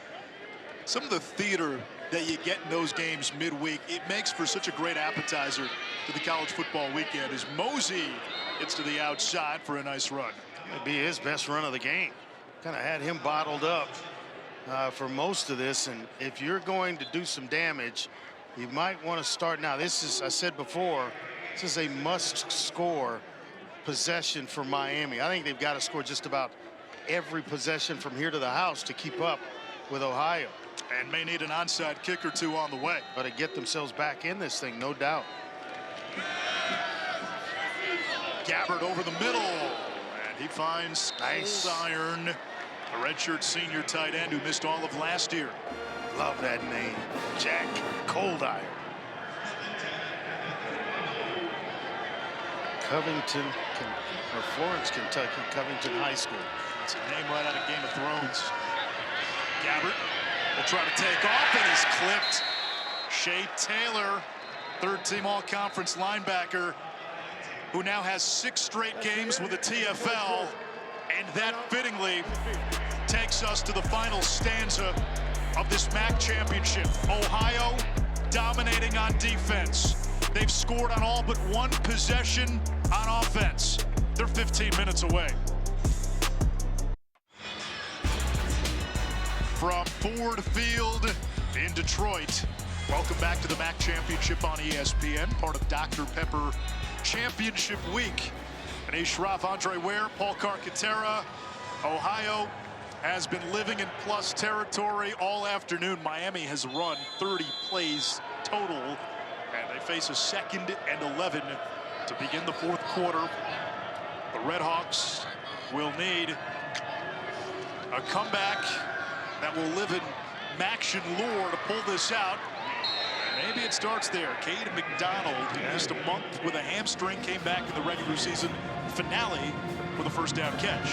some of the theater that you get in those games midweek, it makes for such a great appetizer to the college football weekend as Mosey gets to the outside for a nice run. Might be his best run of the game. Kind of had him bottled up for most of this, and if you're going to do some damage, you might want to start now. This is, I said before, this is a must-score possession for Miami. I think they've got to score just about every possession from here to the house to keep up with Ohio. And may need an onside kick or two on the way. But to get themselves back in this thing, no doubt. Gabbert over the middle, and he finds Cold Iron, a redshirt senior tight end who missed all of last year. Love that name, Jack Cold Iron. Covington, or Florence, Kentucky, Covington High School. It's a name right out of Game of Thrones. Gabbert will try to take off, and he's clipped. Shea Taylor, third-team all-conference linebacker, who now has 6 straight games with the TFL, and that fittingly takes us to the final stanza of this MAC championship. Ohio dominating on defense. They've scored on all but one possession on offense. They're 15 minutes away. From Ford Field in Detroit, welcome back to the MAC Championship on ESPN, part of Dr. Pepper Championship Week. Anish Shroff, Andre Ware, Paul Carcaterra. Ohio has been living in plus territory all afternoon. Miami has run 30 plays total, and they face a 2nd and 11 to begin the 4th quarter. The Redhawks will need a comeback that will live in Maction lore to pull this out. Maybe it starts there. Caden McDonald, who missed a month with a hamstring, came back in the regular season finale with a first down catch.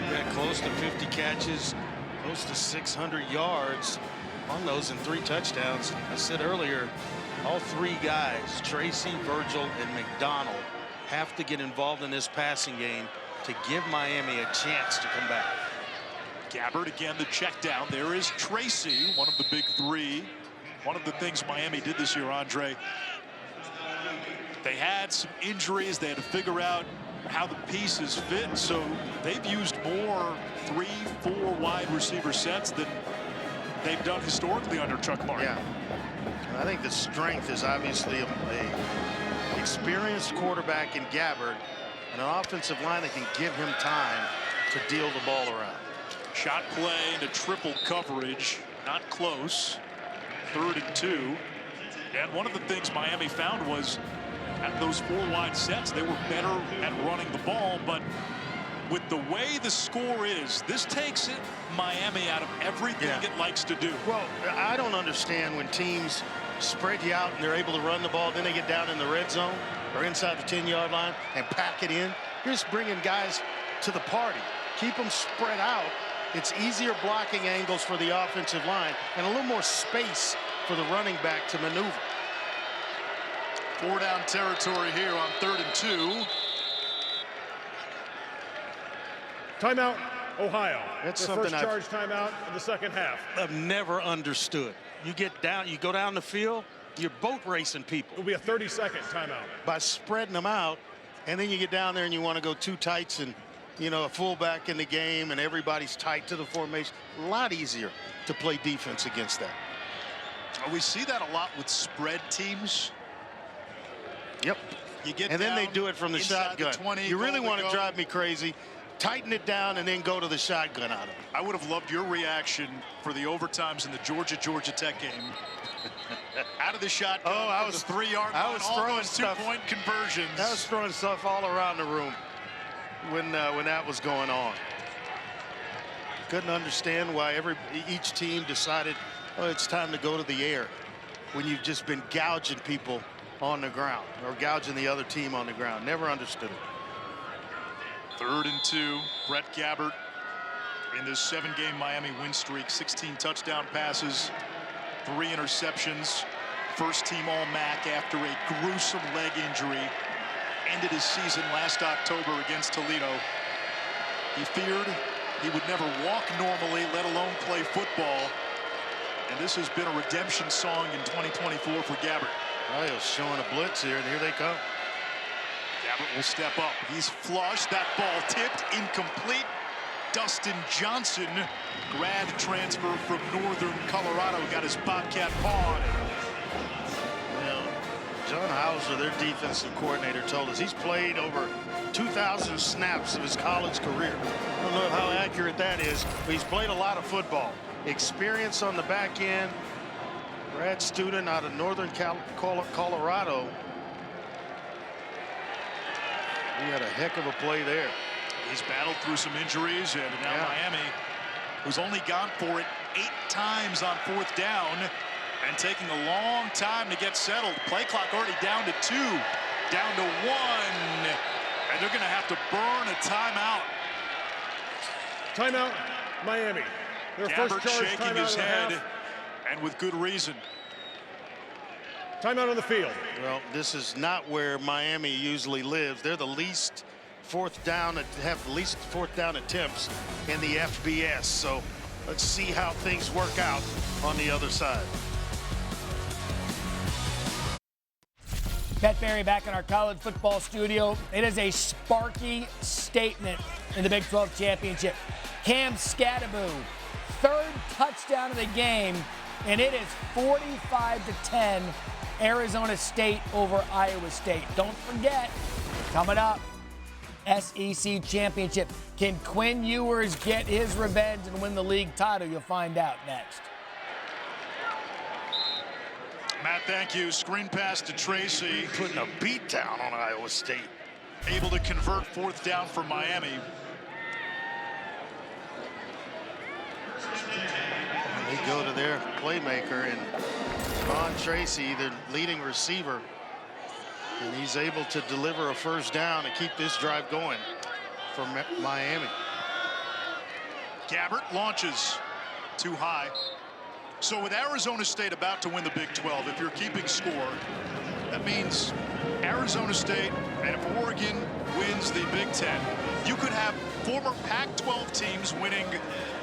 Yeah, close to 50 catches, close to 600 yards on those and 3 touchdowns. I said earlier, all 3 guys, Tracy, Virgil, and McDonald, have to get involved in this passing game to give Miami a chance to come back. Gabbert again, the check down. There is Tracy, one of the big 3. One of the things Miami did this year, Andre, they had some injuries. They had to figure out how the pieces fit. So they've used more 3-4 wide receiver sets than they've done historically under Chuck Martin. Yeah, I think the strength is obviously a experienced quarterback in Gabbert and an offensive line that can give him time to deal the ball around. Shot play into triple coverage, not close. 3rd and 2. And one of the things Miami found was at those 4 wide sets, they were better at running the ball. But with the way the score is, this takes Miami out of everything it likes to do. Well, I don't understand when teams spread you out and they're able to run the ball, then they get down in the red zone or inside the 10-yard line and pack it in. You're just bringing guys to the party. Keep them spread out. It's easier blocking angles for the offensive line and a little more space for the running back to maneuver. 4 down territory here on 3rd and 2. Timeout, Ohio. That's their something first charge timeout in the 2nd half. I've never understood. You get down, you go down the field, you're boat racing people. It'll be a 30-second timeout. By spreading them out, and then you get down there and you want to go 2 tights and, you know, a fullback in the game and everybody's tight to the formation. A lot easier to play defense against that. We see that a lot with spread teams. Yep. You get and then they do it from the shotgun. The 20, you really want to drive me crazy. Tighten it down and then go to the shotgun out of it. I would have loved your reaction for the overtimes in the Georgia Tech game. Out of the shotgun. Oh, I was the 3-yard line. I was throwing stuff. 2-point conversions. I was throwing stuff all around the room when that was going on. Couldn't understand why each team decided, oh, it's time to go to the air when you've just been gouging people on the ground or gouging the other team on the ground. Never understood it. 3rd and 2. Brett Gabbert in this 7-game Miami win streak. 16 touchdown passes, 3 interceptions. First team All-MAC after a gruesome leg injury. Ended his season last October against Toledo. He feared he would never walk normally, let alone play football. And this has been a redemption song in 2024 for Gabbert. Ohio's showing a blitz here, and here they come. Gabbert will step up. He's flushed. That ball tipped, incomplete. Dustin Johnson, grad transfer from Northern Colorado, got his Bobcat paw on it. John Hauser, their defensive coordinator, told us he's played over 2,000 snaps of his college career. I don't know how accurate that is, but he's played a lot of football. Experience on the back end. Grad student out of Northern Colorado. He had a heck of a play there. He's battled through some injuries, and now Miami, who's only gone for it 8 times on 4th down and taking a long time to get settled. Play clock already down to 2, down to 1, and they're going to have to burn a timeout. Timeout, Miami. Their Gabbert first charge shaking timeout his of the head, half. and with good reason. Timeout on the field. Well, this is not where Miami usually lives. They're the least have the least 4th down attempts in the FBS. So let's see how things work out on the other side. Pat Barry back in our college football studio. It is a sparky statement in the Big 12 championship. Cam Skattebo, 3rd touchdown of the game, and it is 45-10, Arizona State over Iowa State. Don't forget, coming up, SEC championship. Can Quinn Ewers get his revenge and win the league title? You'll find out next. Matt, thank you. Screen pass to Tracy. Putting a beat down on Iowa State. Able to convert 4th down for Miami. They go to their playmaker, and Ron Tracy, their leading receiver, and he's able to deliver a 1st down and keep this drive going for Miami. Gabbert launches too high. So with Arizona State about to win the Big 12, if you're keeping score, that means Arizona State, and if Oregon wins the Big 10, you could have former Pac-12 teams winning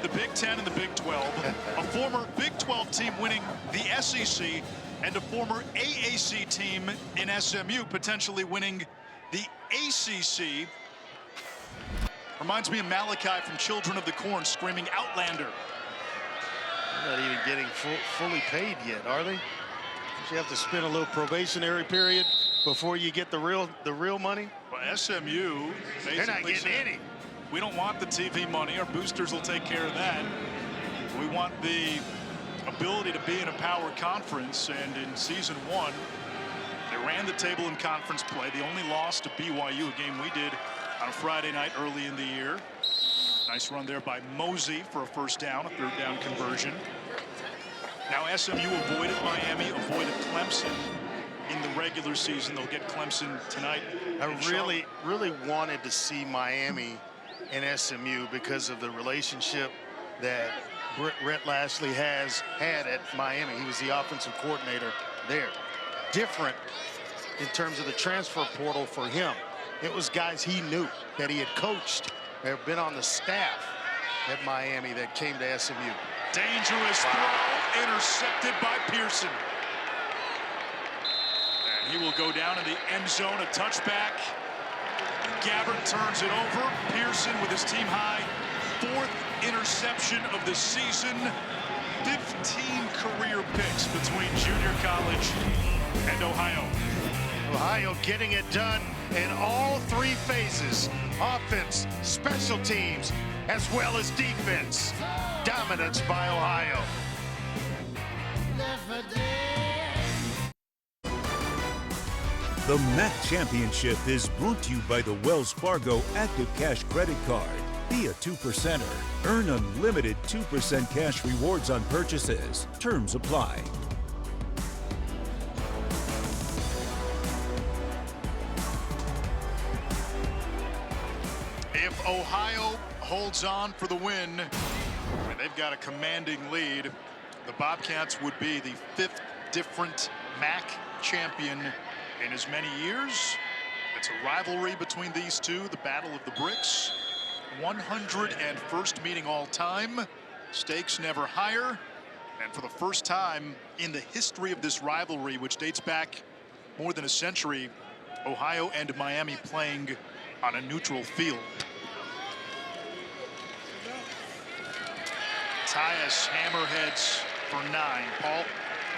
the Big 10 and the Big 12, a former Big 12 team winning the SEC, and a former AAC team in SMU potentially winning the ACC. Reminds me of Malachi from Children of the Corn screaming Outlander. They're not even getting fully paid yet, are they? You have to spend a little probationary period before you get the real money. Well, SMU, they're not getting any. We don't want the TV money. Our boosters will take care of that. We want the ability to be in a power conference, and in season 1, they ran the table in conference play. The only loss to BYU, a game we did on a Friday night early in the year. Nice run there by Mosey for a 1st down, a 3rd down conversion. Now SMU avoided Miami, avoided Clemson in the regular season. They'll get Clemson tonight. I really wanted to see Miami and SMU because of the relationship that Rhett Lashlee had at Miami. He was the offensive coordinator there. Different in terms of the transfer portal for him. It was guys he knew, that he had coached, that have been on the staff at Miami, that came to SMU. Dangerous throw, intercepted by Pearson. And he will go down in the end zone, a touchback. Gabbert turns it over. Pearson with his team high 4th interception of the season. 15 career picks between junior college and Ohio. Ohio getting it done in all 3 phases: offense, special teams, as well as defense. Dominance by Ohio. The MAC Championship is brought to you by the Wells Fargo Active Cash Credit Card. Be a 2%er. Earn unlimited 2% cash rewards on purchases. Terms apply. If Ohio holds on for the win, and they've got a commanding lead, the Bobcats would be the 5th different MAC champion in as many years. It's a rivalry between these two, the Battle of the Bricks. 101st meeting all time. Stakes never higher. And for the first time in the history of this rivalry, which dates back more than a century, Ohio and Miami playing on a neutral field. Tyus hammerheads for 9. Paul?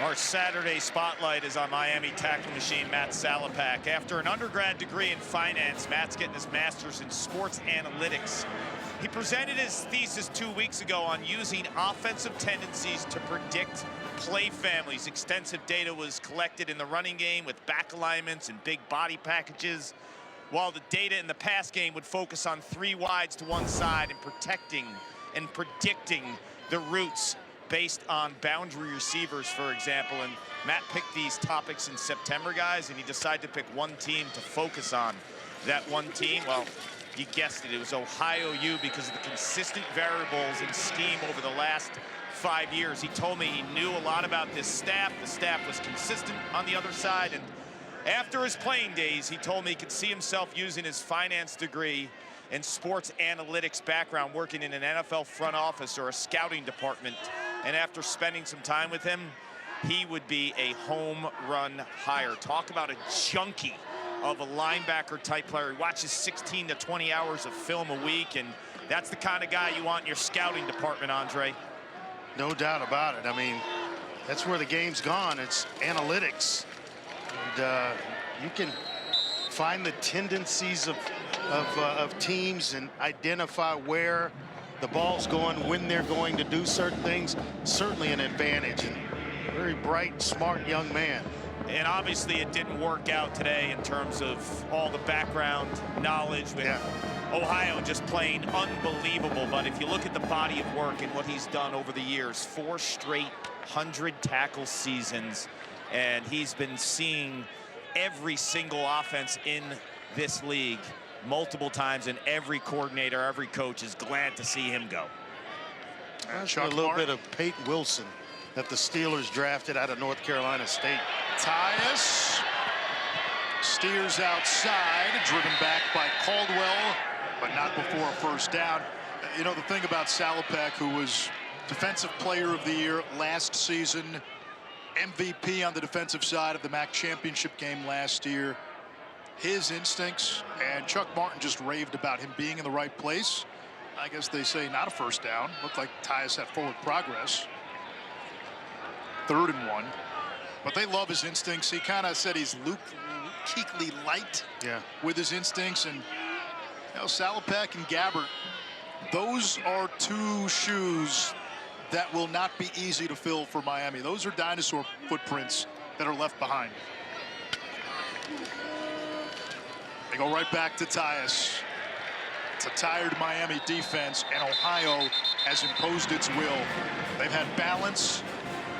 Our Saturday spotlight is on Miami tackle machine Matt Salopek. After an undergrad degree in finance, Matt's getting his master's in sports analytics. He presented his thesis 2 weeks ago on using offensive tendencies to predict play families. Extensive data was collected in the running game with back alignments and big body packages, while the data in the pass game would focus on 3 wides to one side and protecting and predicting the routes based on boundary receivers, for example. And Matt picked these topics in September, guys, and he decided to pick one team to focus on. That one team, well, you guessed it, it was Ohio U, because of the consistent variables and scheme over the last 5 years. He told me he knew a lot about this staff. The staff was consistent on the other side, and after his playing days, he told me he could see himself using his finance degree and sports analytics background working in an NFL front office or a scouting department. And after spending some time with him, he would be a home run hire. Talk about a junkie of a linebacker type player. He watches 16 to 20 hours of film a week, and that's the kind of guy you want in your scouting department, Andre. No doubt about it. I mean, that's where the game's gone. It's analytics. And you can find the tendencies of teams and identify where the ball's going, when they're going to do certain things. Certainly an advantage. And very bright, smart young man. And obviously it didn't work out today in terms of all the background knowledge with Ohio just playing unbelievable. But if you look at the body of work and what he's done over the years, 4 straight 100 tackle seasons, and he's been seeing every single offense in this league multiple times, and every coordinator, every coach is glad to see him go. A little bit of Peyton Wilson that the Steelers drafted out of North Carolina State. Tyus steers outside, driven back by Caldwell, but not before a first down. You know, the thing about Salopek, who was Defensive Player of the Year last season, MVP on the defensive side of the MAC championship game last year, his instincts, and Chuck Martin just raved about him being in the right place. I guess they say not a first down. Looked like Tyus had forward progress. 3rd and 1. But they love his instincts. He kind of said he's Luke Kuechly light with his instincts. And you know, Salopek and Gabbert, those are 2 shoes that will not be easy to fill for Miami. Those are dinosaur footprints that are left behind. They go right back to Tyus. It's a tired Miami defense, and Ohio has imposed its will. They've had balance,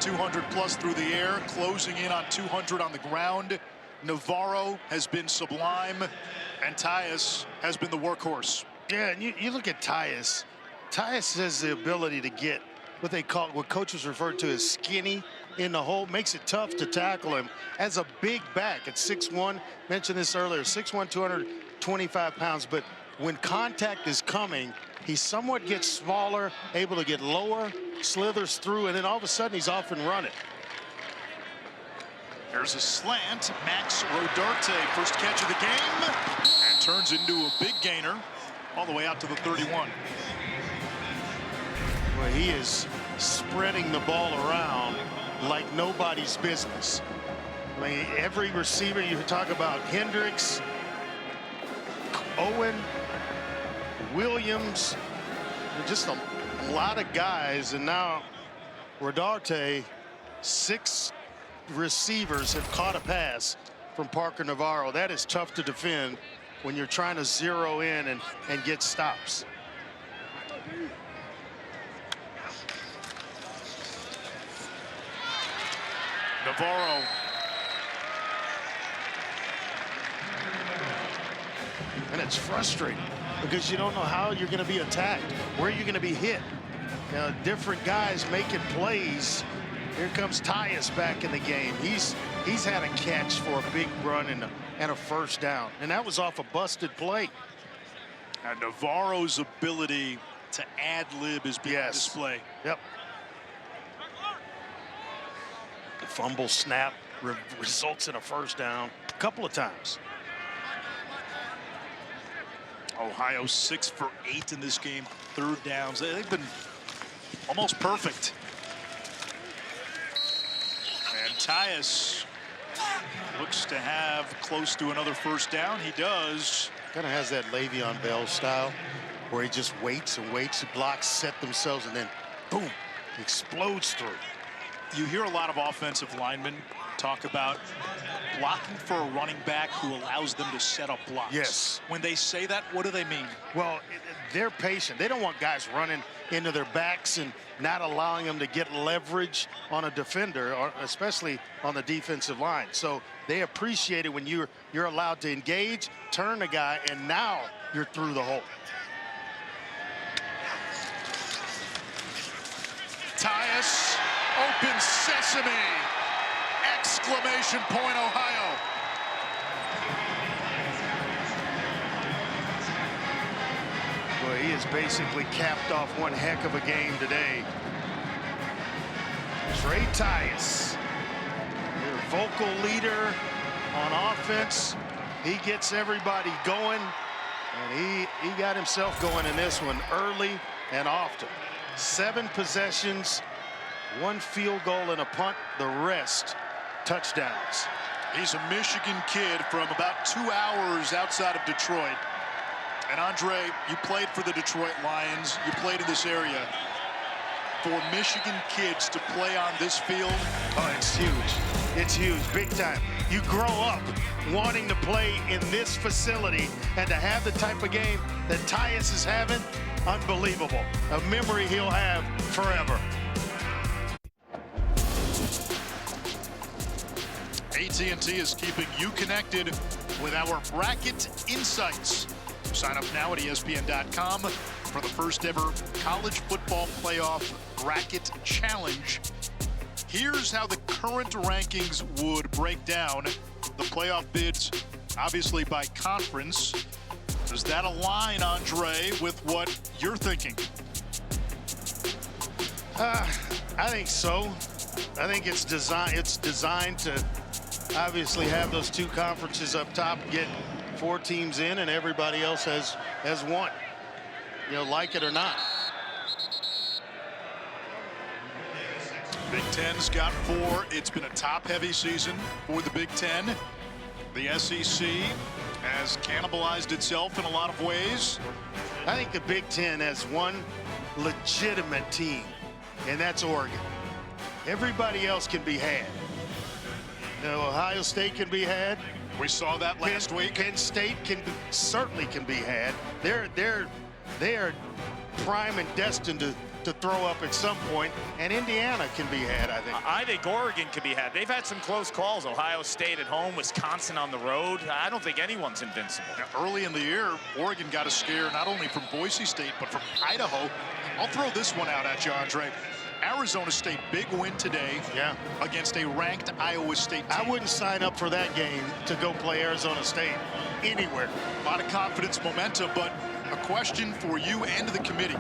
200 plus through the air, closing in on 200 on the ground. Navarro has been sublime, and Tyus has been the workhorse. Yeah, and you look at Tyus. Tyus has the ability to get what coaches refer to as skinny in the hole. Makes it tough to tackle him as a big back at 6'1". Mentioned this earlier, 6'1", 225 pounds. But when contact is coming, he somewhat gets smaller, able to get lower, slithers through, and then all of a sudden he's off and running. There's a slant. Max Rodarte, first catch of the game, and turns into a big gainer all the way out to the 31. Well, he is spreading the ball around like nobody's business. I mean, every receiver, you talk about Hendricks, Owen, Williams, just a lot of guys. And now Rodarte, 6 receivers have caught a pass from Parker Navarro. That is tough to defend when you're trying to zero in and get stops. Navarro. And it's frustrating because you don't know how you're going to be attacked, where you're going to be hit. You know, different guys making plays. Here comes Tyus back in the game. He's had a catch for a big run and a first down, and that was off a busted play. And Navarro's ability to ad-lib is being on display. Yep. The fumble snap results in a first down a couple of times. Ohio 6 for 8 in this game. Third downs. They've been almost perfect. And Tyus looks to have close to another first down. He does. Kind of has that Le'Veon Bell style where he just waits and waits. The blocks set themselves and then boom, explodes through. You hear a lot of offensive linemen talk about blocking for a running back who allows them to set up blocks. Yes. When they say that, what do they mean? Well, they're patient. They don't want guys running into their backs and not allowing them to get leverage on a defender, or especially on the defensive line. So they appreciate it when you're allowed to engage, turn the guy, and now you're through the hole. Tyus, open sesame! Exclamation point, Ohio. Well, he has basically capped off one heck of a game today. Trey Tyus, their vocal leader on offense. He gets everybody going, and he got himself going in this one early and often. 7 possessions, 1 field goal and a punt, the rest touchdowns. He's a Michigan kid from about 2 hours outside of Detroit. And Andre, you played for the Detroit Lions. You played in this area. For Michigan kids to play on this field. Oh, it's huge. It's huge, big time. You grow up wanting to play in this facility and to have the type of game that Tyus is having, unbelievable. A memory he'll have forever. AT&T is keeping you connected with our bracket insights. Sign up now at ESPN.com for the first ever college football playoff bracket challenge. Here's how the current rankings would break down. The playoff bids, obviously by conference. Does that align, Andre, with what you're thinking? I think so. I think it's designed to obviously have those 2 conferences up top, get 4 teams in, and everybody else has 1. You know, like it or not. Big Ten's got 4. It's been a top-heavy season for the Big Ten. The SEC has cannibalized itself in a lot of ways. I think the Big Ten has one legitimate team, and that's Oregon. Everybody else can be had. You know, Ohio State can be had. We saw that last week. Penn State certainly can be had. They are prime and destined to throw up at some point, and Indiana can be had, I think. I think Oregon can be had. They've had some close calls. Ohio State at home, Wisconsin on the road. I don't think anyone's invincible. Now, early in the year, Oregon got a scare not only from Boise State, but from Idaho. I'll throw this one out at you, Andre. Arizona State, big win today against a ranked Iowa State team. I wouldn't sign up for that game to go play Arizona State anywhere. A lot of confidence, momentum, but a question for you and the committee.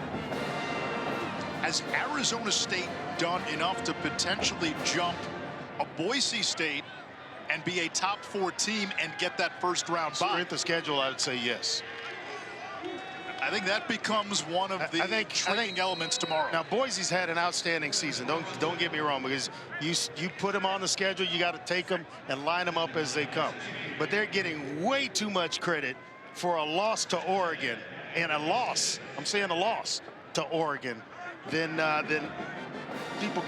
Has Arizona State done enough to potentially jump a Boise State and be a top 4 team and get that first round bye? Strength of schedule, I would say yes. I think that becomes one of the intriguing elements tomorrow. Now, Boise's had an outstanding season. Don't get me wrong, because you put them on the schedule, you got to take them and line them up as they come. But they're getting way too much credit for a loss to Oregon, and a loss, I'm saying a loss to Oregon, than people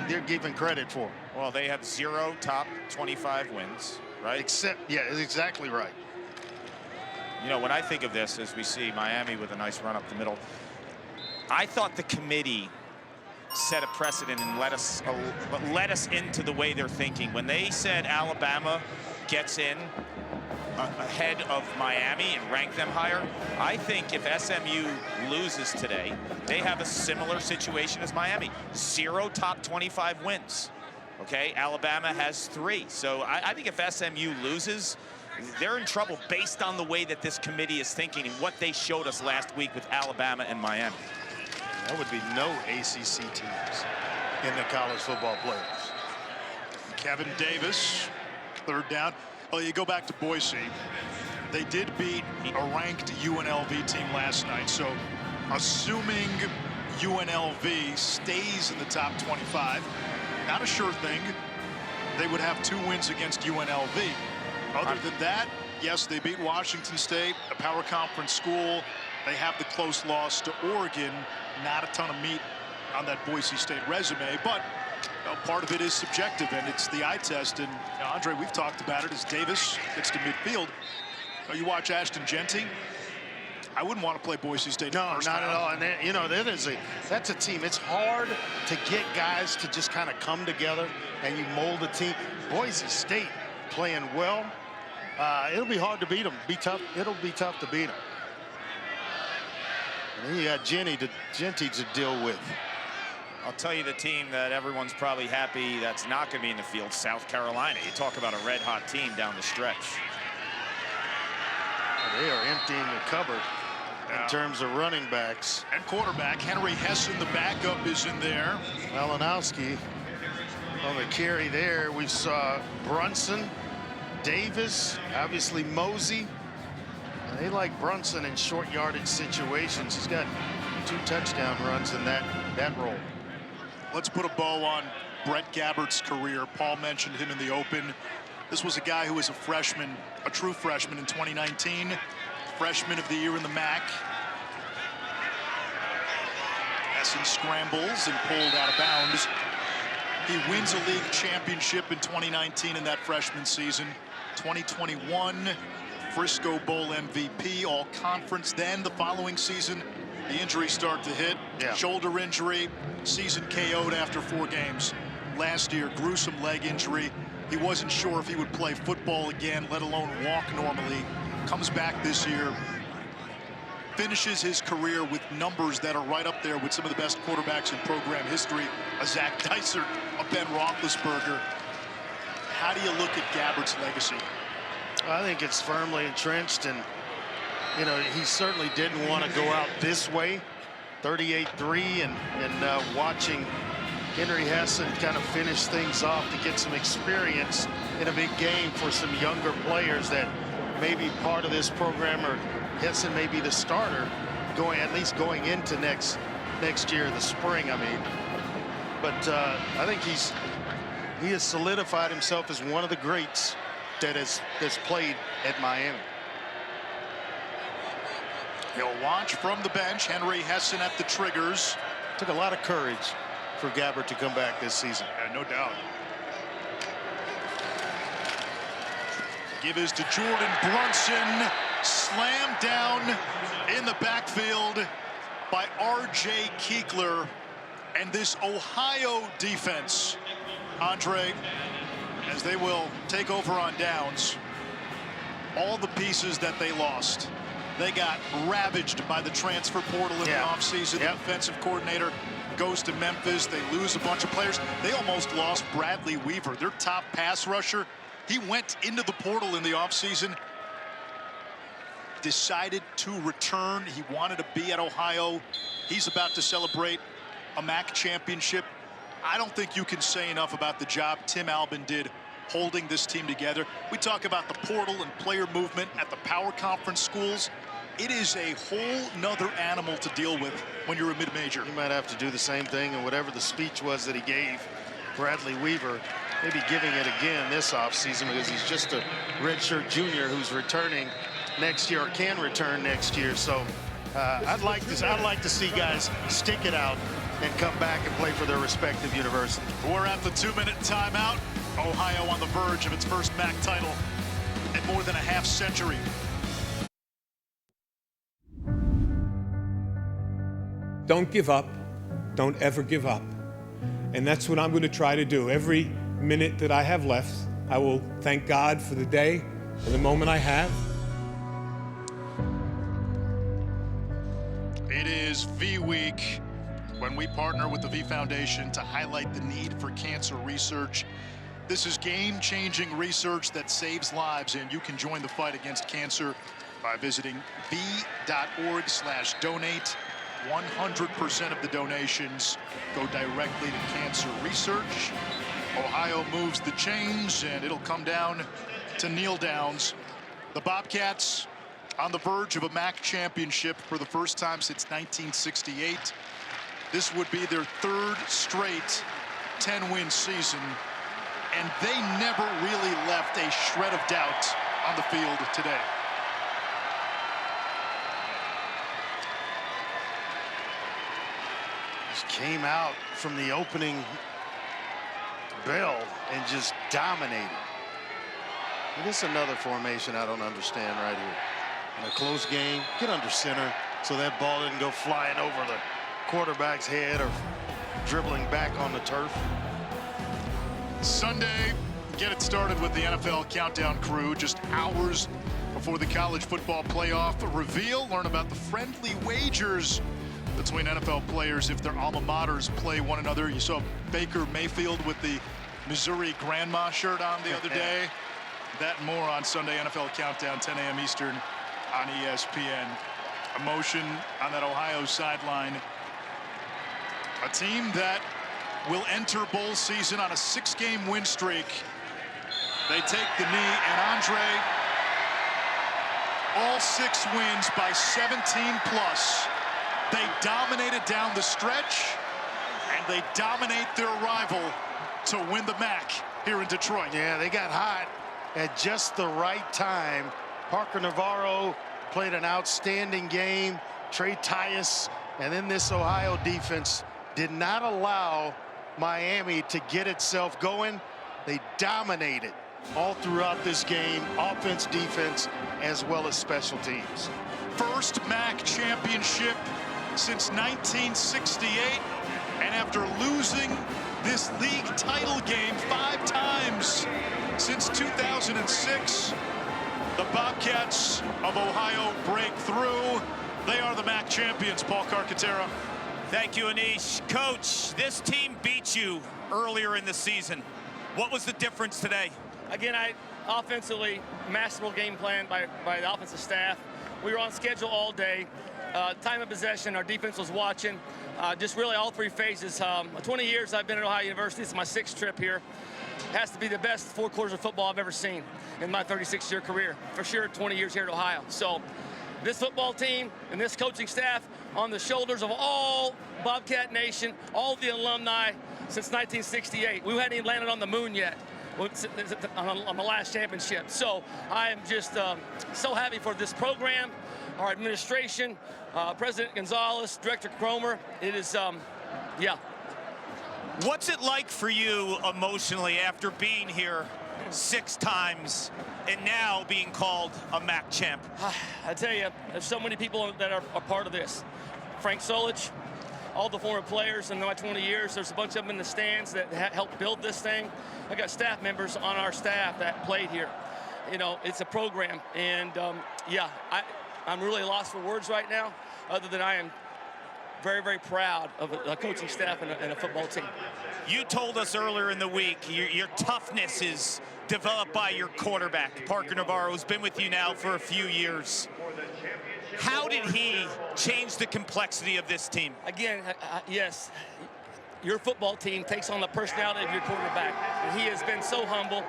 they're giving credit for. Well, they have 0 top 25 wins, right? Yeah, exactly right. You know, when I think of this, as we see Miami with a nice run up the middle, I thought the committee set a precedent and let us into the way they're thinking. When they said Alabama gets in ahead of Miami and rank them higher, I think if SMU loses today, they have a similar situation as Miami. 0 top 25 wins. Okay, Alabama has 3. So I think if SMU loses, they're in trouble based on the way that this committee is thinking and what they showed us last week with Alabama and Miami. There would be no ACC teams in the college football playoffs. Kevin Davis 3rd down. Well, you go back to Boise. They did beat a ranked UNLV team last night. So assuming UNLV stays in the top 25, not a sure thing. They would have 2 wins against UNLV. Other than that, yes, they beat Washington State, a power conference school. They have the close loss to Oregon. Not a ton of meat on that Boise State resume, but part of it is subjective, and it's the eye test. And Andre, we've talked about it as Davis gets to midfield. You watch Ashton Jeanty. I wouldn't want to play Boise State. No, not at all. And you know, that's a team. It's hard to get guys to just kind of come together and you mold a team. Boise State playing well. It'll be hard to beat them. It'll be tough to beat them. And then you got Jeanty to deal with. I'll tell you the team that everyone's probably happy that's not going to be in the field, South Carolina. You talk about a red-hot team down the stretch. They are emptying the cupboard in terms of running backs. And quarterback Henry Hessen, the backup, is in there. Malinowski on the carry there. We saw Brunson, Davis, obviously Mosey. They like Brunson in short yardage situations. He's got 2 touchdown runs in that role. Let's put a bow on Brett Gabbert's career. Paul mentioned him in the open. This was a guy who was a freshman, a true freshman in 2019. Freshman of the year in the MAC. Hessen scrambles and pulled out of bounds. He wins a league championship in 2019 in that freshman season. 2021 Frisco Bowl MVP, all conference. Then the following season, the injuries start to hit. Shoulder injury, season KO'd after 4 games. Last year, gruesome leg injury. He wasn't sure if he would play football again, let alone walk normally. Comes back this year, finishes his career with numbers that are right up there with some of the best quarterbacks in program history. A Zach Dysert, a Ben Roethlisberger. How do you look at Gabbert's legacy? I think it's firmly entrenched, and you know, he certainly didn't want to go out this way. 38-3 and watching Henry Hessen kind of finish things off to get some experience in a big game for some younger players that may be part of this program, or Hessen may be the starter at least going into next year, the spring, I mean. But I think he has solidified himself as one of the greats that has played at Miami. He'll launch from the bench. Henry Hessen at the triggers. Took a lot of courage for Gabbert to come back this season. Yeah, no doubt. Give is to Jordan Brunson. Slammed down in the backfield by R.J. Kiekler. And this Ohio defense, Andre, as they will take over on downs, all the pieces that they lost. They got ravaged by the transfer portal in the offseason. The defensive coordinator goes to Memphis. They lose a bunch of players. They almost lost Bradley Weaver, their top pass rusher. He went into the portal in the offseason, decided to return. He wanted to be at Ohio. He's about to celebrate a MAC championship. I don't think you can say enough about the job Tim Albin did holding this team together. We talk about the portal and player movement at the power conference schools. It is a whole nother animal to deal with when you're a mid-major. He might have to do the same thing, and whatever the speech was that he gave Bradley Weaver, maybe giving it again this offseason, because he's just a redshirt junior who's returning next year, or can return next year. So I'd like to see guys stick it out and come back and play for their respective university. We're at the 2-minute timeout. Ohio on the verge of its first MAC title in more than a half century. Don't give up. Don't ever give up. And that's what I'm going to try to do. Every minute that I have left, I will thank God for the day and the moment I have. It is V Week, when we partner with the V Foundation to highlight the need for cancer research. This is game-changing research that saves lives, and you can join the fight against cancer by visiting v.org/donate. 100% of the donations go directly to cancer research. Ohio moves the chains, and it'll come down to kneel downs. The Bobcats on the verge of a MAC championship for the first time since 1968. This would be their third straight 10-win season, and they never really left a shred of doubt on the field today. Just came out from the opening bell and just dominated. And this is another formation I don't understand right here. In a close game, get under center so that ball didn't go flying over the quarterback's head or dribbling back on the turf. Sunday, get it started with the NFL Countdown crew just hours before the college football playoff reveal. Learn about the friendly wagers between NFL players if their alma maters play one another. You saw Baker Mayfield with the Missouri Grandma shirt on the other day. That and more on Sunday NFL Countdown, 10 a.m. Eastern on ESPN. Emotion on that Ohio sideline. A team that will enter bowl season on a 6-game win streak. They take the knee, and Andre, all 6 wins by 17 plus. They dominated down the stretch, and they dominate their rival to win the MAC here in Detroit. Yeah, they got hot at just the right time. Parker Navarro played an outstanding game. Trey Tyus, and then this Ohio defense did not allow Miami to get itself going. They dominated all throughout this game, offense, defense, as well as special teams. First MAC championship since 1968, and after losing this league title game 5 times since 2006, the Bobcats of Ohio break through. They are the MAC champions. Paul Carcaterra. Thank you, Anish. Coach, this team beat you earlier in the season. What was the difference today? Again, offensively, masterful game plan by the offensive staff. We were on schedule all day. Time of possession, our defense was watching. Just really all 3 phases. 20 years I've been at Ohio University. It's my 6th trip here. Has to be the best 4 quarters of football I've ever seen in my 36-year career. For sure, 20 years here at Ohio. So this football team and this coaching staff on the shoulders of all Bobcat Nation, all the alumni since 1968. We hadn't even landed on the moon yet on the last championship. So I am just so happy for this program, our administration, President Gonzalez, Director Cromer. It is, yeah. What's it like for you emotionally after being here 6 times and now being called a MAC champ? I tell you, there's so many people that are a part of this. Frank Solich, all the former players in my 20 years. There's a bunch of them in the stands that helped build this thing. I got staff members on our staff that played here. You know, it's a program, and yeah, I'm really lost for words right now, other than I am very, very proud of a coaching staff and a football team. You told us earlier in the week your toughness is developed by your quarterback, Parker Navarro, who's been with you now for a few years. How did he change the complexity of this team? Again, yes, your football team takes on the personality of your quarterback, and he has been so humble,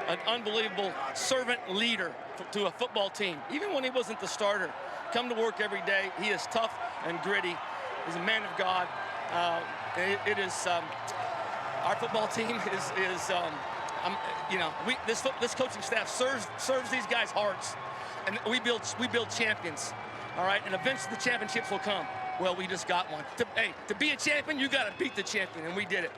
an unbelievable servant leader to a football team. Even when he wasn't the starter, come to work every day. He is tough and gritty. He's a man of God. It is our football team is you know, this coaching staff serves these guys' hearts, and we build champions. All right, and eventually the championships will come. Well, we just got one. To be a champion, you got to beat the champion, and we did it.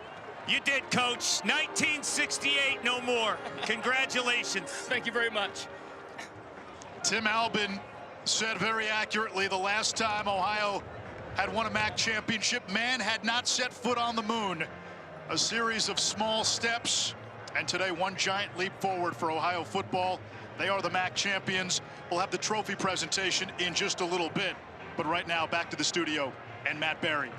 You did, Coach. 1968, no more. Congratulations. Thank you very much. Tim Albin said very accurately the last time Ohio had won a MAC championship, man had not set foot on the moon. A series of small steps, and today one giant leap forward for Ohio football. They are the MAC champions. We'll have the trophy presentation in just a little bit. But right now, back to the studio and Matt Barry.